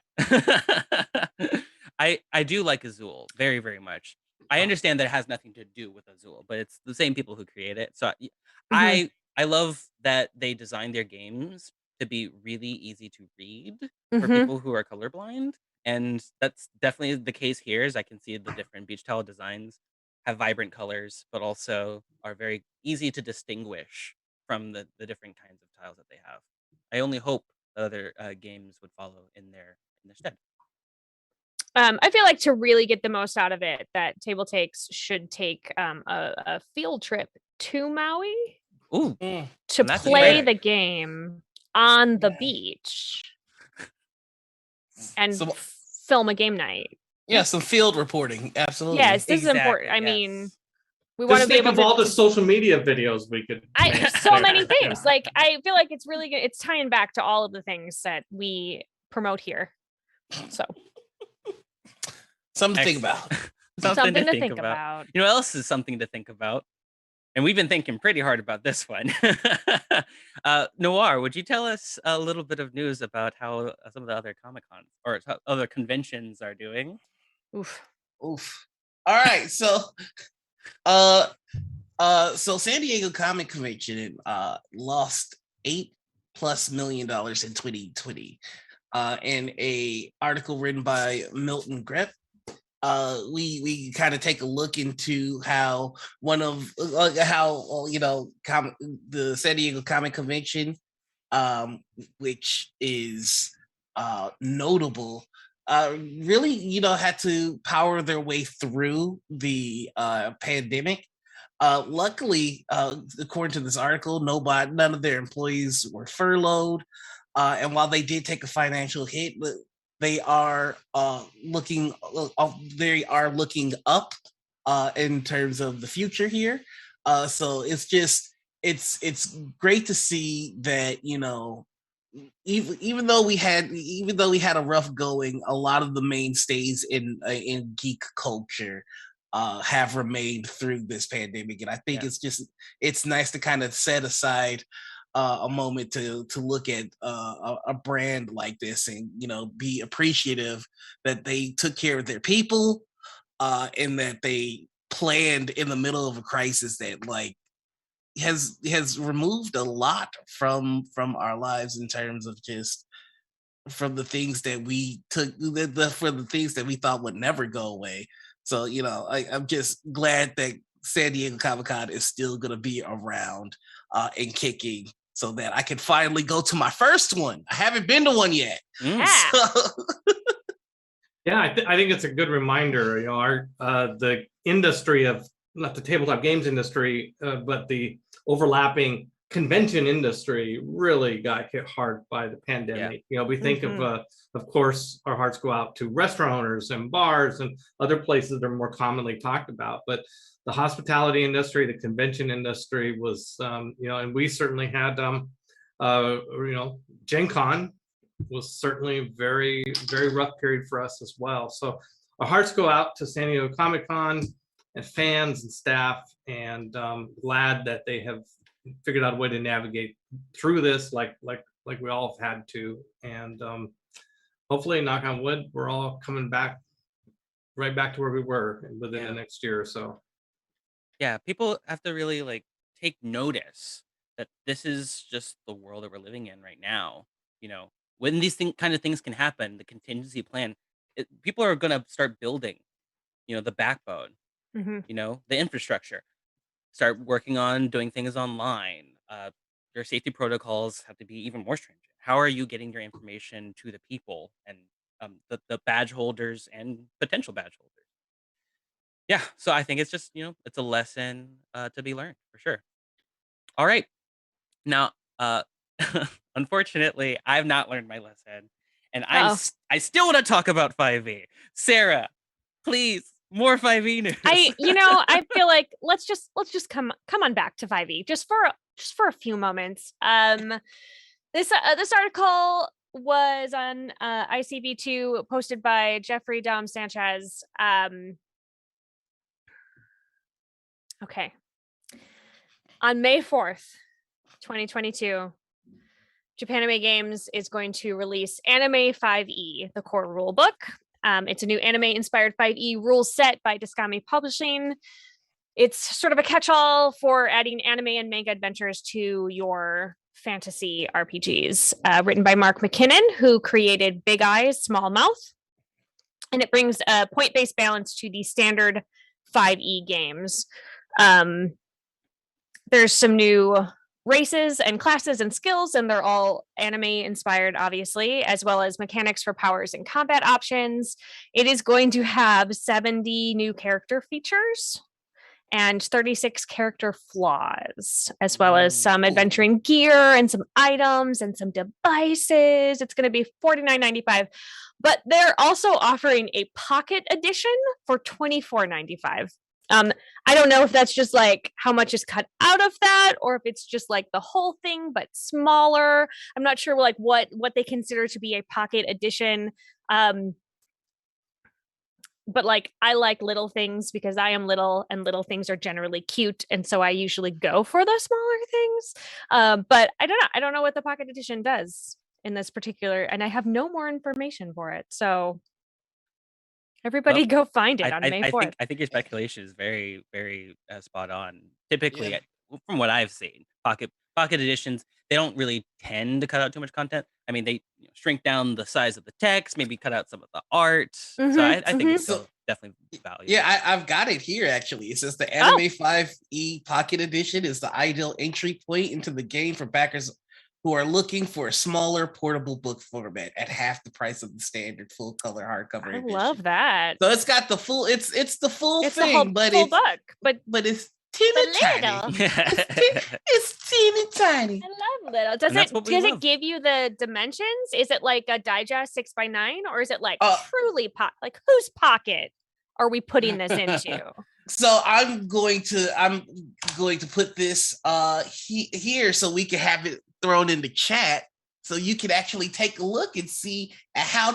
Speaker 1: I do like Azul very, very much. I understand that it has nothing to do with Azul, but it's the same people who create it. So I love that they design their games to be really easy to read for people who are colorblind. And that's definitely the case here, as I can see the different beach towel designs have vibrant colors, but also are very easy to distinguish from the different kinds of tiles that they have. I only hope that other games would follow in their stead.
Speaker 2: I feel like to really get the most out of it, that TableTakes should take a field trip to Maui to play the game on the beach and film a game night.
Speaker 4: Yeah, some field reporting. Absolutely.
Speaker 2: Yes, this is important. I mean, we want to be able
Speaker 3: to all the social media videos we could.
Speaker 2: So many things. Like, I feel like it's really good. It's tying back to all of the things that we promote here. So.
Speaker 4: Something to think about.
Speaker 2: Something to think about.
Speaker 1: You know what else is something to think about? And we've been thinking pretty hard about this one. Noir, would you tell us a little bit of news about how some of the other Comic-Cons or other conventions are doing?
Speaker 2: Oof.
Speaker 4: All right. So San Diego Comic Convention lost $8+ million in 2020. In a article written by Milton Grepp, we kind of take a look into how the San Diego Comic Convention, which is notable, really had to power their way through the pandemic. Luckily, according to this article, none of their employees were furloughed, and while they did take a financial hit, they are looking up in terms of the future here. So it's great to see that, even though we had a rough going, a lot of the mainstays in geek culture have remained through this pandemic, and I think it's nice to kind of set aside a moment to look at a brand like this and be appreciative that they took care of their people and that they planned in the middle of a crisis that has removed a lot from our lives in terms of just from the things that we took for the things that we thought would never go away. So I'm just glad that San Diego Comic-Con is still going to be around and kicking, so that I can finally go to my first one. I haven't been to one yet.
Speaker 3: Yeah, I think it's a good reminder. The industry of, not the tabletop games industry, but the overlapping convention industry really got hit hard by the pandemic. We think of course, our hearts go out to restaurant owners and bars and other places that are more commonly talked about, but the hospitality industry, the convention industry was, and we certainly had, Gen Con was certainly a very, very rough period for us as well. So our hearts go out to San Diego Comic-Con and fans and staff, and glad that they have figured out a way to navigate through this like we all have had to. And hopefully, knock on wood, we're all coming back right back to where we were within the next year or so.
Speaker 1: Yeah, people have to really like take notice that this is just the world that we're living in right now. You know, when these kind of things can happen, the contingency plan, people are going to start building, the backbone,
Speaker 2: Mm-hmm.
Speaker 1: The infrastructure, start working on doing things online. Your safety protocols have to be even more stringent. How are you getting your information to the people and the badge holders and potential badge holders? Yeah, so I think it's just, it's a lesson to be learned for sure. All right. Now, unfortunately, I've not learned my lesson, and I still want to talk about 5e. Sarah, please, more 5e news.
Speaker 2: I feel like let's just come on back to 5e just for a few moments. This article was on ICV2, posted by Jeffrey Dom Sanchez. Okay. On May 4th, 2022, Japanime Games is going to release Anime 5e, the core rule book. It's a new anime-inspired 5e rule set by Discami Publishing. It's sort of a catch-all for adding anime and manga adventures to your fantasy RPGs. Written by Mark McKinnon, who created Big Eyes, Small Mouth. And it brings a point-based balance to the standard 5e games. There's some new races and classes and skills, and they're all anime inspired, obviously, as well as mechanics for powers and combat options. It is going to have 70 new character features and 36 character flaws, as well as some adventuring gear and some items and some devices. It's going to be $49.95, but they're also offering a pocket edition for $24.95. I don't know if that's just like how much is cut out of that, or if it's just like the whole thing but smaller. I'm not sure like what they consider to be a pocket edition. But like I like little things because I am little, and little things are generally cute, and so I usually go for the smaller things. But I don't know. I don't know what the pocket edition does in this particular, and I have no more information for it. So everybody go find it on May 4th.
Speaker 1: I think your speculation is very, very spot on. Typically, from what I've seen, pocket editions, they don't really tend to cut out too much content. I mean, they shrink down the size of the text, maybe cut out some of the art. So I think it's still definitely valuable.
Speaker 4: Yeah, I've got it here, actually. It says the Anime 5e Pocket Edition is the ideal entry point into the game for backers who are looking for a smaller portable book format at half the price of the standard full color hardcover edition.
Speaker 2: I love that.
Speaker 4: So it's got the full, it's the full
Speaker 2: it's
Speaker 4: thing,
Speaker 2: the whole,
Speaker 4: but
Speaker 2: full
Speaker 4: it's
Speaker 2: book, but
Speaker 4: it's teeny tiny. It's teeny tiny.
Speaker 2: I love little. Does it give you the dimensions? Is it like a digest 6x9, or is it like truly like whose pocket are we putting this into?
Speaker 4: So I'm going to put this here so we can have it thrown in the chat, so you can actually take a look and see how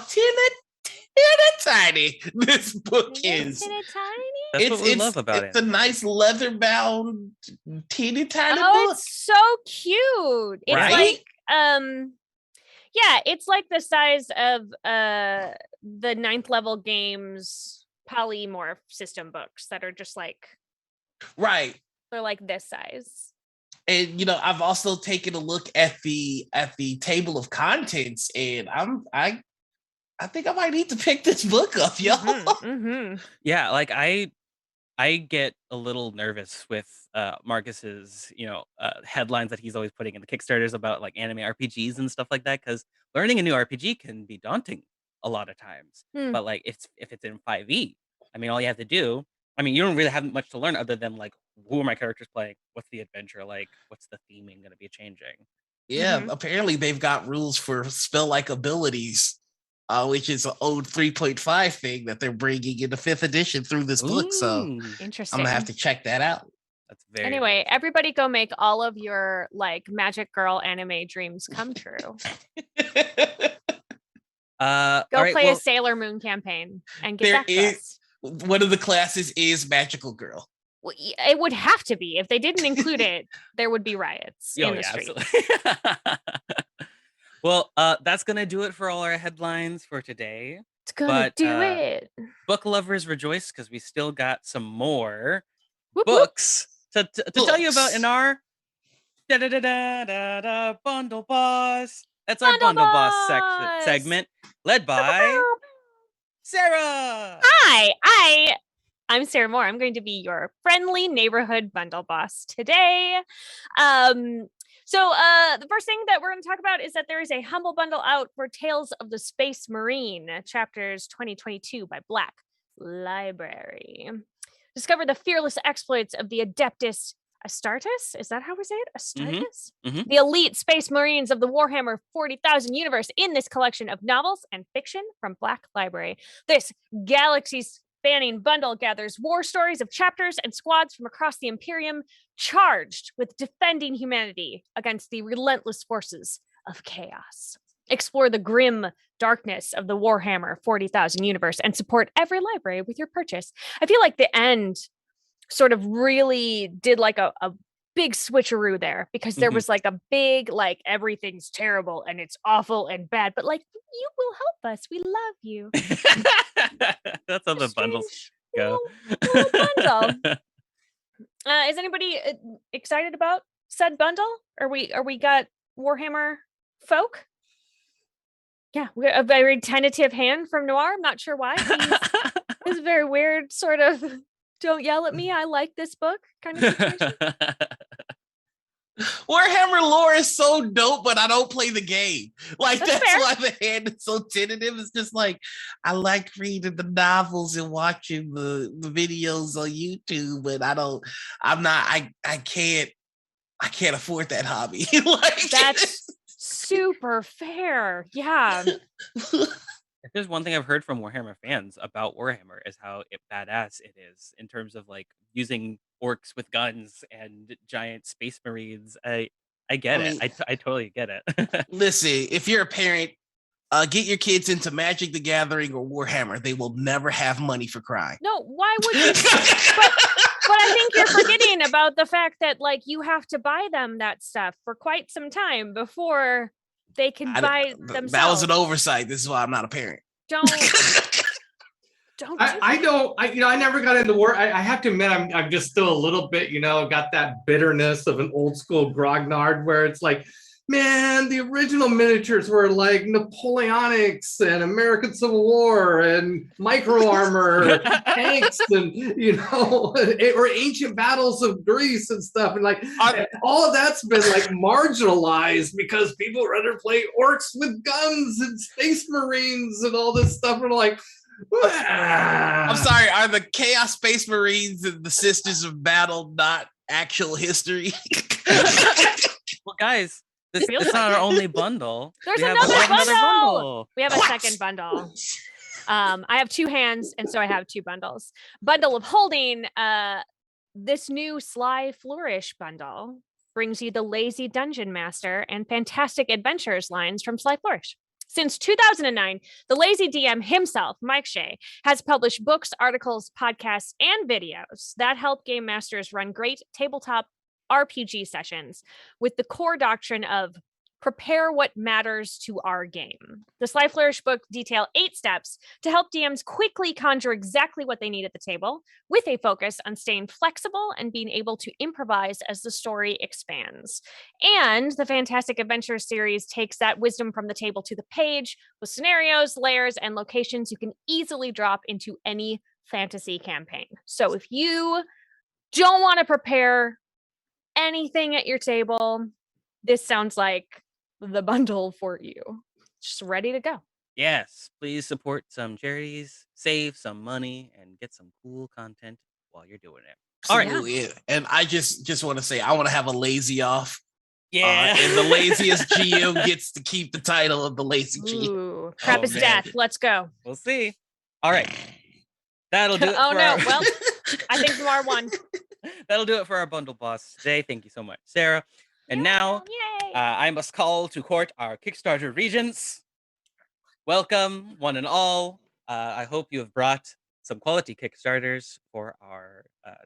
Speaker 4: tiny this book is.
Speaker 2: Tiny.
Speaker 1: That's what we love about it.
Speaker 4: It's a nice leather-bound, teeny tiny book.
Speaker 2: Oh, it's so cute. It's like it's like the size of the 9th level games polymorph system books that are just like they're like this size.
Speaker 4: And I've also taken a look at the table of contents, and I think I might need to pick this book up, y'all.
Speaker 1: Yeah, like I get a little nervous with Marcus's headlines that he's always putting in the Kickstarters about like anime RPGs and stuff like that, because learning a new RPG can be daunting a lot of times. But like if it's in 5e, I mean, all you have to do, I mean, you don't really have much to learn other than like, who are my characters playing? What's the adventure like? What's the theming going to be changing?
Speaker 4: Yeah, apparently they've got rules for spell-like abilities, which is an old 3.5 thing that they're bringing in the 5th edition through this book. So
Speaker 2: interesting.
Speaker 4: I'm gonna have to check that out.
Speaker 1: That's very
Speaker 2: anyway. Everybody, go make all of your like Magic Girl anime dreams come true. Go play a Sailor Moon campaign and get back to us.
Speaker 4: one of the classes is Magical Girl.
Speaker 2: Well, it would have to be. If they didn't include it, there would be riots in the streets.
Speaker 1: Absolutely. Well, that's gonna do it for all our headlines for today.
Speaker 2: It's gonna do it.
Speaker 1: Book lovers rejoice because we still got some more
Speaker 2: Whoop, whoop.
Speaker 1: books to tell you about
Speaker 4: Books.
Speaker 1: in our Bundle Boss. That's our Bundle Boss segment, led by Sarah.
Speaker 2: Hi, I'm Sarah Moore. I'm going to be your friendly neighborhood bundle boss today. So the first thing that we're going to talk about is that there is a humble bundle out for Tales of the Space Marine, chapters 2022 by Black Library. Discover the fearless exploits of the Adeptus Astartes. Is that how we say it? Astartes?
Speaker 1: Mhm.
Speaker 2: The elite space marines of the Warhammer 40,000 universe in this collection of novels and fiction from Black Library. This galaxy-spanning bundle gathers war stories of chapters and squads from across the Imperium, charged with defending humanity against the relentless forces of chaos. Explore the grim darkness of the Warhammer 40,000 universe and support every library with your purchase. I feel like the end sort of really did like a big switcheroo there, because there was like a big, like, everything's terrible and it's awful and bad, but like, you will help us. We love you.
Speaker 1: That's how the bundles go.
Speaker 2: Little bundle. Is anybody excited about said bundle? Are we got Warhammer folk? Yeah, we got a very tentative hand from Noir. I'm not sure why. He's a very weird sort of don't yell at me, I like this book kind of situation.
Speaker 4: Warhammer lore is so dope, but I don't play the game. Like, that's
Speaker 2: fair.
Speaker 4: why the hand is so tentative. It's just like, I like reading the novels and watching the videos on YouTube, but I can't afford that hobby. Like,
Speaker 2: that's super fair. Yeah.
Speaker 1: If there's one thing I've heard from Warhammer fans about Warhammer is how badass it is in terms of like using orcs with guns and giant space marines. I get it. I totally get it.
Speaker 4: Listen, if you're a parent, get your kids into Magic the Gathering or Warhammer. They will never have money for crime.
Speaker 2: No, why would you? But I think you're forgetting about the fact that like you have to buy them that stuff for quite some time before they can buy themselves.
Speaker 4: That was an oversight. This is why I'm not a parent.
Speaker 2: Don't
Speaker 3: I never got into war. I have to admit, I'm just still a little bit, got that bitterness of an old school grognard where it's like, man, the original miniatures were like Napoleonics and American Civil War and micro armor tanks and or ancient battles of Greece and stuff, and like all of that's been like marginalized because people rather play orcs with guns and space marines and all this stuff, and like,
Speaker 4: I'm sorry, are the Chaos Space Marines and the Sisters of Battle not actual history?
Speaker 1: Well, guys, this is not our only bundle.
Speaker 2: There's another bundle. We have a second bundle. I have two hands, and so I have two bundles. Bundle of Holding. This new Sly Flourish bundle brings you the Lazy Dungeon Master and Fantastic Adventures lines from Sly Flourish. Since 2009, the Lazy DM himself, Mike Shea, has published books, articles, podcasts, and videos that help game masters run great tabletop RPG sessions with the core doctrine of prepare what matters to our game. The Sly Flourish book detail 8 steps to help DMs quickly conjure exactly what they need at the table, with a focus on staying flexible and being able to improvise as the story expands. And the Fantastic Adventures series takes that wisdom from the table to the page with scenarios, layers, and locations you can easily drop into any fantasy campaign. So if you don't want to prepare anything at your table, this sounds like the bundle for you. Just ready to go.
Speaker 1: Yes, please support some charities, save some money, and get some cool content while you're doing it. All right.
Speaker 4: Absolutely. And I just want to say, I want to have a lazy off.
Speaker 1: Yeah.
Speaker 4: And the laziest GM gets to keep the title of the lazy GM.
Speaker 2: Ooh, crap is death. Let's go.
Speaker 1: We'll see. All right. That'll do it.
Speaker 2: Well, I think Noir won.
Speaker 1: That'll do it for our bundle boss today. Thank you so much, Sarah. And now I must call to court our Kickstarter regents. Welcome, one and all. I hope you have brought some quality Kickstarters for our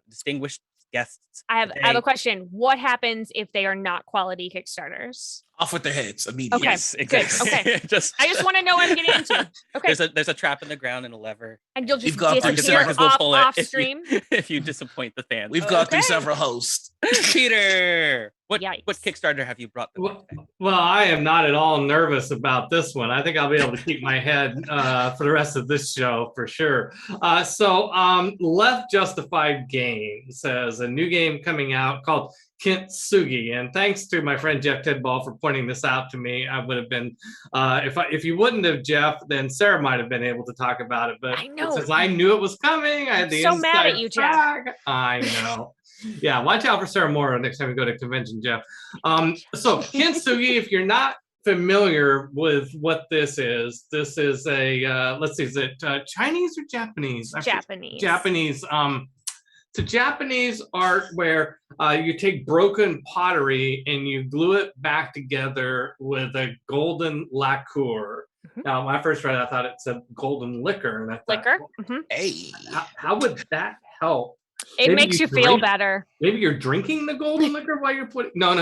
Speaker 1: distinguished guests.
Speaker 2: I have
Speaker 1: today.
Speaker 2: a question. What happens if they are not quality Kickstarters?
Speaker 4: Off with their heads immediately.
Speaker 2: Okay,
Speaker 1: Yes, exactly.
Speaker 2: good. Okay. I just want to know what I'm getting into. Okay.
Speaker 1: There's a trap in the ground and a lever.
Speaker 2: And you'll just
Speaker 4: We've gone through
Speaker 2: disappear
Speaker 1: Marcus will pull it
Speaker 2: off
Speaker 1: if
Speaker 2: stream.
Speaker 1: if you disappoint the fans.
Speaker 4: We've gone through
Speaker 2: Okay.
Speaker 4: several hosts.
Speaker 1: Peter, what
Speaker 2: Yikes.
Speaker 1: Kickstarter have you brought them today?
Speaker 3: Well, I am not at all nervous about this one. I think I'll be able to keep my head for the rest of this show for sure. Left Justified Games has a new game coming out called Kintsugi, and thanks to my friend Jeff Tidball for pointing this out to me. I would have been, if you wouldn't have, Jeff, then Sarah might have been able to talk about it. But
Speaker 2: I know.
Speaker 3: since I knew it was coming, I had the
Speaker 2: So mad at
Speaker 3: inside
Speaker 2: you, Jeff.
Speaker 3: track. I know. Yeah, watch out for Sarah Moore next time we go to convention, Jeff. So Kintsugi, if you're not familiar with what this is a let's see, is it Chinese or Japanese?
Speaker 2: Japanese.
Speaker 3: Japanese. It's a Japanese art where you take broken pottery and you glue it back together with a golden lacquer.
Speaker 2: Mhm.
Speaker 3: Now, when I first read it, I thought it said golden liquor, and I thought,
Speaker 2: Liquor. Mhm.
Speaker 4: Hey.
Speaker 3: how would that help?
Speaker 2: It
Speaker 3: Maybe
Speaker 2: makes you feel
Speaker 3: drink-
Speaker 2: better.
Speaker 3: Maybe you're drinking the golden liquor while you're putting. No.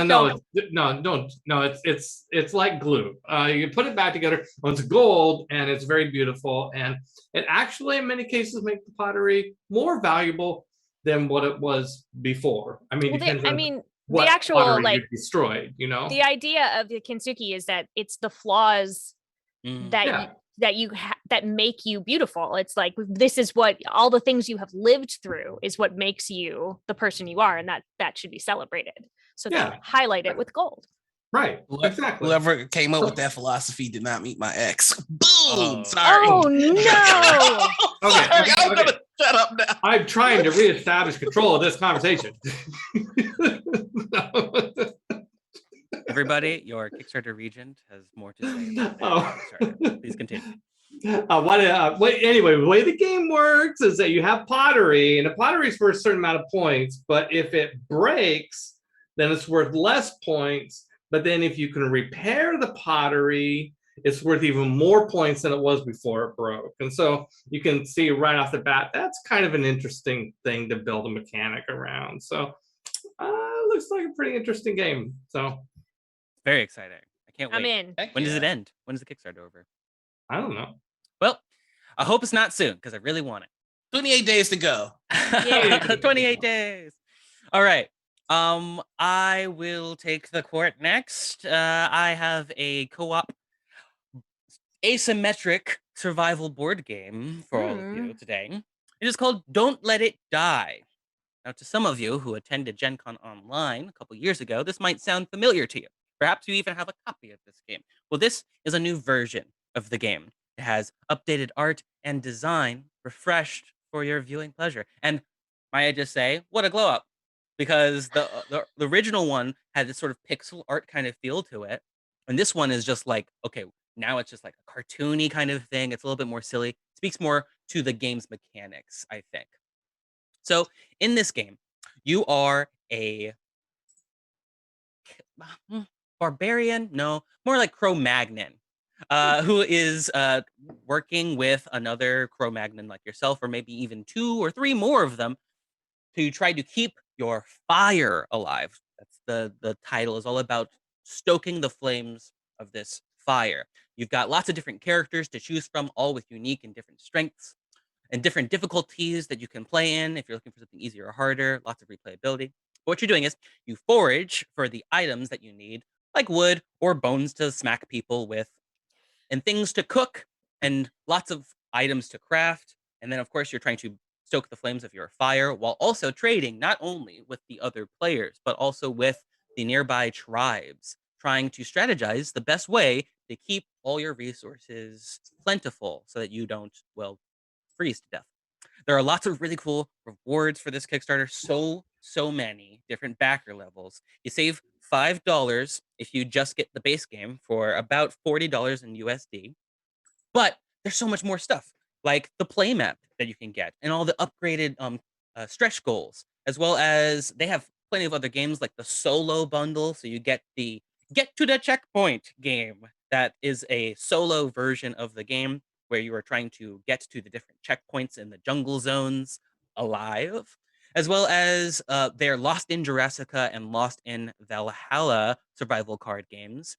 Speaker 3: It's like glue. You put it back together. Well, it's gold and it's very beautiful, and it actually, in many cases, makes the pottery more valuable than what it was before. I mean,
Speaker 2: Well,
Speaker 3: depends on
Speaker 2: the actual
Speaker 3: pottery you destroyed. You know.
Speaker 2: the idea of the kintsugi is that it's the flaws
Speaker 1: Mm.
Speaker 2: that that make you beautiful. It's like, this is what all the things you have lived through is what makes you the person you are, and that should be celebrated. So they
Speaker 3: Yeah.
Speaker 2: highlight it with gold.
Speaker 3: Right. Exactly.
Speaker 4: Whoever came up with that philosophy did not meet my ex. Boom.
Speaker 1: Oh.
Speaker 4: Sorry.
Speaker 2: Oh no!
Speaker 3: Okay,
Speaker 4: Sorry, I'm
Speaker 3: okay.
Speaker 4: gonna shut up now.
Speaker 3: I'm trying to reestablish control of this conversation.
Speaker 1: Everybody, your Kickstarter regent has more to say about their
Speaker 3: Oh.
Speaker 1: Kickstarter. Please continue.
Speaker 3: Anyway, the way the game works is that you have pottery, and the pottery is for a certain amount of points, but if it breaks, then it's worth less points. But then if you can repair the pottery, it's worth even more points than it was before it broke. And so you can see right off the bat, that's kind of an interesting thing to build a mechanic around. So looks like a pretty interesting game. So
Speaker 1: Very exciting. I can't wait.
Speaker 2: I'm in.
Speaker 4: Heck
Speaker 1: When does
Speaker 4: yeah.
Speaker 1: it end? When is the Kickstarter over?
Speaker 3: I don't know.
Speaker 1: Well, I hope it's not soon because I really want it.
Speaker 4: 28 days to go.
Speaker 2: Yeah.
Speaker 1: 28 days. All right. I will take the court next. I have a co-op asymmetric survival board game for all of you today. It is called Don't Let It Die. Now, to some of you who attended Gen Con online a couple years ago, this might sound familiar to you. Perhaps you even have a copy of this game. Well, this is a new version of the game. It has updated art and design, refreshed for your viewing pleasure. And might I just say, what a glow up! Because the original one had this sort of pixel art kind of feel to it, and this one is just like, okay, now it's just like a cartoony kind of thing. It's a little bit more silly. It speaks more to the game's mechanics, I think. So in this game, you are a barbarian, no, more like Cro-Magnon, who is working with another Cro-Magnon like yourself, or maybe even 2 or 3 more of them, to try to keep your fire alive. That's the title is all about stoking the flames of this fire. You've got lots of different characters to choose from, all with unique and different strengths and different difficulties that you can play in if you're looking for something easier or harder, lots of replayability. But what you're doing is you forage for the items that you need, like wood or bones to smack people with, and things to cook, and lots of items to craft. And then, of course, you're trying to stoke the flames of your fire while also trading not only with the other players, but also with the nearby tribes, trying to strategize the best way to keep all your resources plentiful so that you don't, well, freeze to death. There are lots of really cool rewards for this Kickstarter. So many different backer levels. You save $5 if you just get the base game for about $40 in USD. But there's so much more stuff, like the play map that you can get and all the upgraded stretch goals, as well as they have plenty of other games like the solo bundle. So you get the Get to the Checkpoint game. That is a solo version of the game where you are trying to get to the different checkpoints in the jungle zones alive, as well as their Lost in Jurassica and Lost in Valhalla survival card games.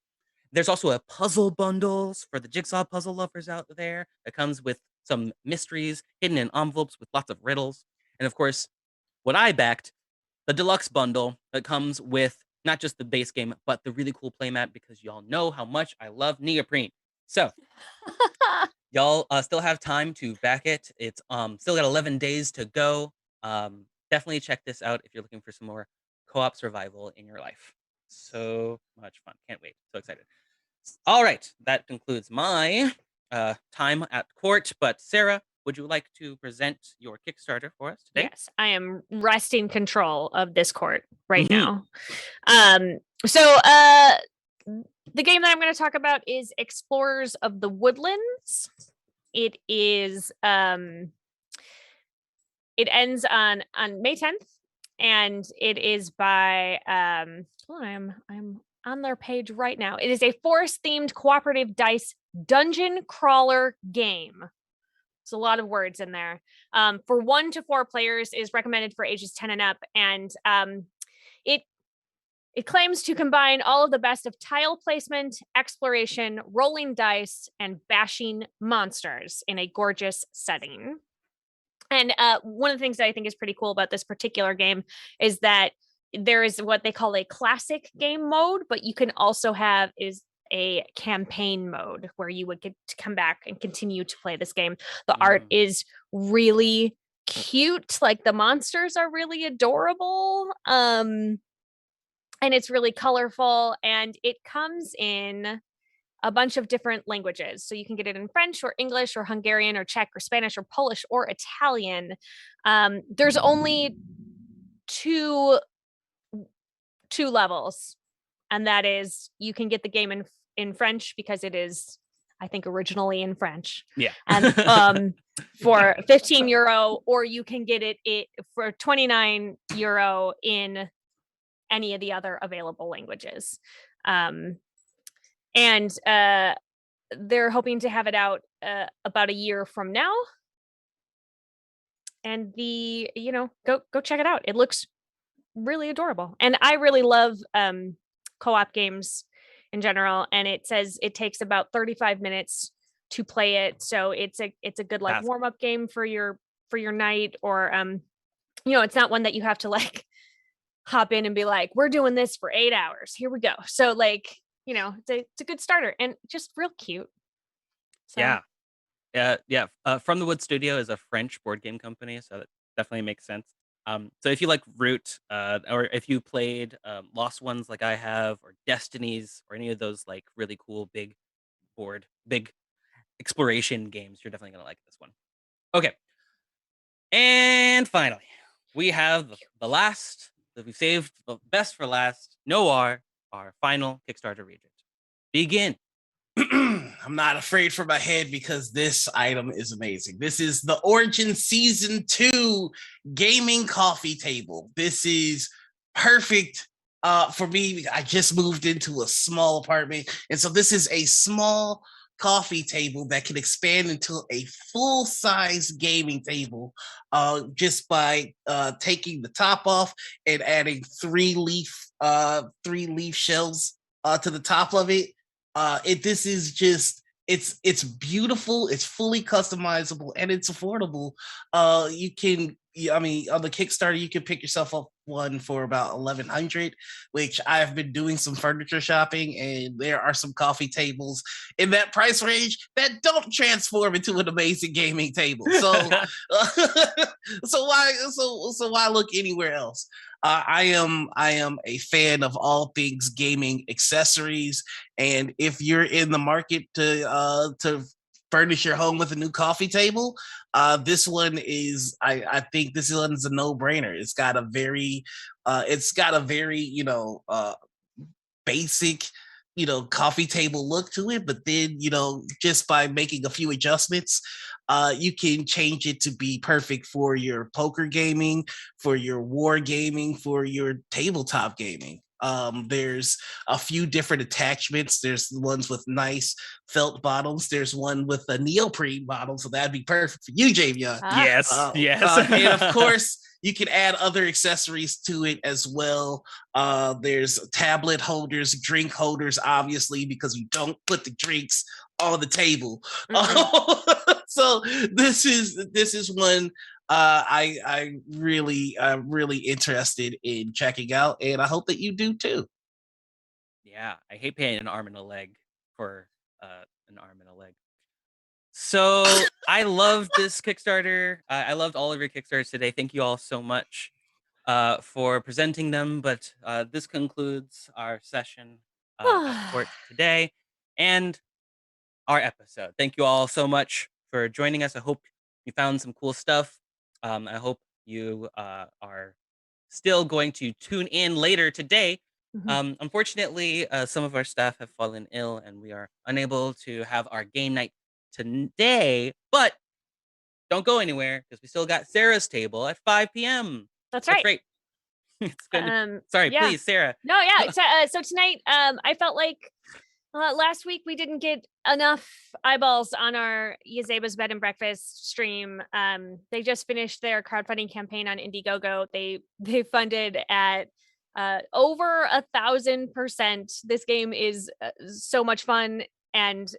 Speaker 1: There's also a puzzle bundles for the jigsaw puzzle lovers out there that comes with some mysteries hidden in envelopes with lots of riddles. And of course, what I backed, the deluxe bundle that comes with not just the base game, but the really cool playmat, because y'all know how much I love neoprene. So y'all still have time to back it. It's still got 11 days to go. Definitely check this out if you're looking for some more co-op survival in your life. So much fun. Can't wait. So excited. All right. That concludes my time at court. But Sarah, would you like to present your Kickstarter for us today?
Speaker 2: Yes, I am wresting control of this court right
Speaker 1: Mhm.
Speaker 2: now. So the game that I'm going to talk about is Explorers of the Woodlands. It is it ends on May 10th, and it is by I'm on their page right now. It is a forest-themed cooperative dice dungeon crawler game. There's a lot of words in there. For 1 to 4 players is recommended for ages 10 and up, and it claims to combine all of the best of tile placement, exploration, rolling dice, and bashing monsters in a gorgeous setting. And one of the things that I think is pretty cool about this particular game is that there is what they call a classic game mode, but you can also have a campaign mode where you would get to come back and continue to play this game. The art is really cute. Like, the monsters are really adorable. And it's really colorful, and it comes in a bunch of different languages. So you can get it in French or English or Hungarian or Czech or Spanish or Polish or Italian. There's only two levels, and that is you can get the game in French because it is, I think, originally in French.
Speaker 1: Yeah.
Speaker 2: And for €15, or you can get it for €29 in any of the other available languages. And they're hoping to have it out about a year from now. And go check it out. It looks really adorable. And I really love co-op games in general. And it says it takes about 35 minutes to play it. So it's a good like warm-up game for your night, or it's not one that you have to like hop in and be like, we're doing this for 8 hours. Here we go. So like, it's a good starter and just real cute. So.
Speaker 1: Yeah. From the Wood Studio is a French board game company, so that definitely makes sense. So if you like Root, or if you played Lost Ones like I have, or Destinies, or any of those like really cool big exploration games, you're definitely gonna like this one. Okay. And finally, we have the last that we saved, the best for last, Noir, our final Kickstarter regent. Begin.
Speaker 4: I'm not afraid for my head because this item is amazing. This is the Origin Season 2 gaming coffee table. This is perfect for me. I just moved into a small apartment, and so this is a small coffee table that can expand into a full-size gaming table just by taking the top off and adding three leaf shelves to the top of it. This is just it's beautiful, it's fully customizable, and it's affordable. On the Kickstarter, you can pick yourself up one for about $1,100, which I've been doing some furniture shopping, and there are some coffee tables in that price range that don't transform into an amazing gaming table. So, so why look anywhere else? I am a fan of all things gaming accessories, and if you're in the market to furnish your home with a new coffee table, this one is I think this one is a no-brainer. It's got a very basic coffee table look to it, but then just by making a few adjustments, you can change it to be perfect for your poker gaming, for your war gaming, for your tabletop gaming. There's a few different attachments. There's ones with nice felt bottoms. There's one with a neoprene bottom, so that'd be perfect for you, Javion.
Speaker 1: Yes, yes.
Speaker 4: And of course, you can add other accessories to it as well. There's tablet holders, drink holders, obviously, because you don't put the drinks on the table. So this is one I'm really interested in checking out, and I hope that you do too.
Speaker 1: Yeah, I hate paying an arm and a leg for an arm and a leg. So I loved this Kickstarter. I loved all of your Kickstarters today. Thank you all so much for presenting them. But this concludes our session at court today and our episode. Thank you all so much for joining us. I hope you found some cool stuff. I hope you are still going to tune in later today. Unfortunately, some of our staff have fallen ill and we are unable to have our game night today, but don't go anywhere because we still got Sarah's table at 5 p.m.
Speaker 2: That's right.
Speaker 1: It's good. Sorry,
Speaker 2: yeah.
Speaker 1: please, Sarah.
Speaker 2: No, yeah. So tonight, I felt like last week we didn't get enough eyeballs on our Yazeba's Bed and Breakfast stream. They just finished their crowdfunding campaign on Indiegogo. They funded at over 1,000%. This game is so much fun, and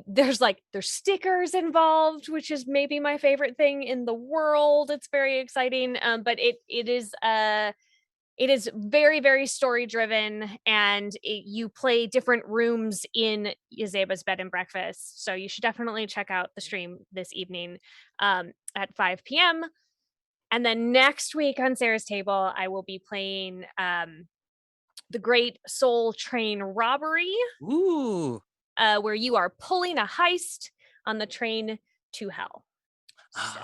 Speaker 2: there's stickers involved, which is maybe my favorite thing in the world. It's very exciting, but it is very, very story driven, and you play different rooms in Yazeba's Bed and Breakfast. So you should definitely check out the stream this evening at 5 p.m. And then next week on Sarah's Table, I will be playing the Great Soul Train Robbery.
Speaker 1: Ooh.
Speaker 2: Where you are pulling a heist on the train to hell. So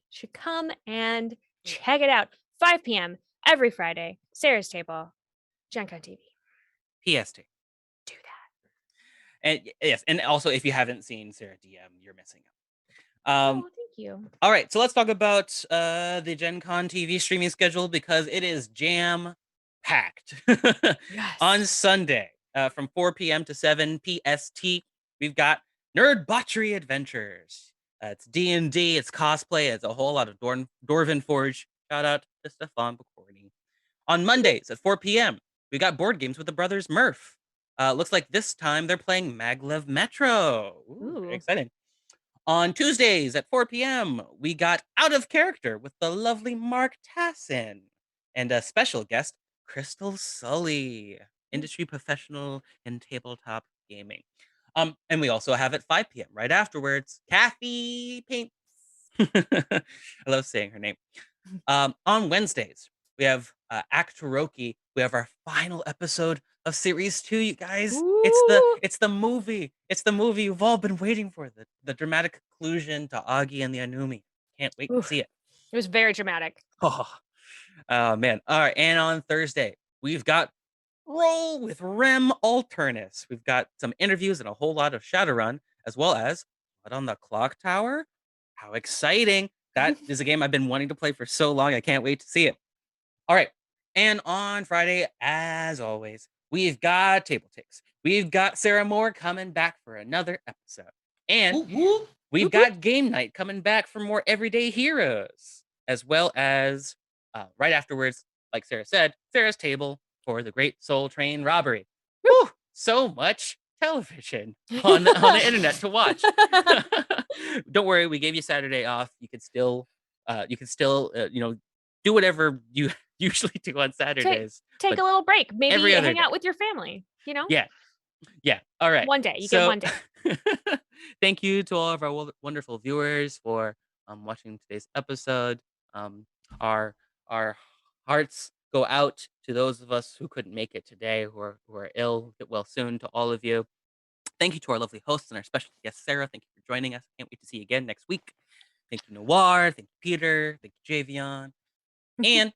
Speaker 2: should come and check it out. 5 p.m. every Friday. Sarah's Table, Gen Con TV.
Speaker 1: PST.
Speaker 2: Do that.
Speaker 1: And yes, and also if you haven't seen Sarah DM, you're missing
Speaker 2: out. Thank you.
Speaker 1: All right, so let's talk about the Gen Con TV streaming schedule because it is jam-packed.
Speaker 2: Yes.
Speaker 1: On Sunday, from 4 p.m. to 7 PST, we've got Nerd Botchery Adventures. It's D&D, it's cosplay, it's a whole lot of Dwarven Forge. Shout out to Stefan Bacorny. On Mondays at 4 p.m., we got board games with the brothers Murph. Looks like this time they're playing Maglev Metro. Ooh. Very exciting. On Tuesdays at 4 p.m., we got Out of Character with the lovely Mark Tassin and a special guest, Crystal Sully, industry professional in tabletop gaming. And we also have at 5 p.m. right afterwards, Kathy Paints. I love saying her name. On Wednesdays, we have Actoroki. We have our final episode of Series 2, you guys.
Speaker 2: Ooh.
Speaker 1: It's the movie. It's the movie you've all been waiting for. The dramatic conclusion to Augie and the Anumi. Can't wait to see it.
Speaker 2: It was very dramatic.
Speaker 1: Oh, man. All right. And on Thursday, we've got Roll with Rem Alternus. We've got some interviews and a whole lot of Shadowrun, as well as Blood on the Clock Tower. How exciting. That is a game I've been wanting to play for so long. I can't wait to see it. All right. And on Friday, as always, we've got TableTakes. We've got Sarah Moore coming back for another episode. And we've got Game Night coming back for more Everyday Heroes, as well as right afterwards, like Sarah said, Sarah's Table for the Great Soul Train Robbery. Woo! So much television on the internet to watch. Don't worry, we gave you Saturday off. You could still do whatever you usually do on Saturdays.
Speaker 2: Take a little break. Maybe hang
Speaker 1: day.
Speaker 2: out with your family,
Speaker 1: Yeah. All right.
Speaker 2: One day. You get one day.
Speaker 1: Thank you to all of our wonderful viewers for watching today's episode. Our hearts go out to those of us who couldn't make it today, who are ill. Get well soon to all of you. Thank you to our lovely hosts and our special guest, Sarah. Thank you for joining us. Can't wait to see you again next week. Thank you, Noir. Thank you, Peter. Thank you, Javion. And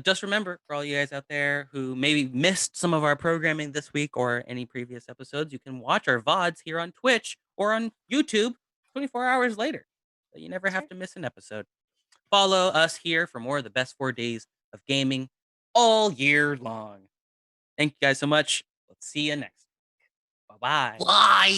Speaker 1: just remember, for all you guys out there who maybe missed some of our programming this week or any previous episodes, you can watch our VODs here on Twitch or on YouTube 24 hours later. So you never have to miss an episode. Follow us here for more of the best 4 days of gaming all year long. Thank you guys so much. Let's see you next week. Bye-bye.
Speaker 4: Bye.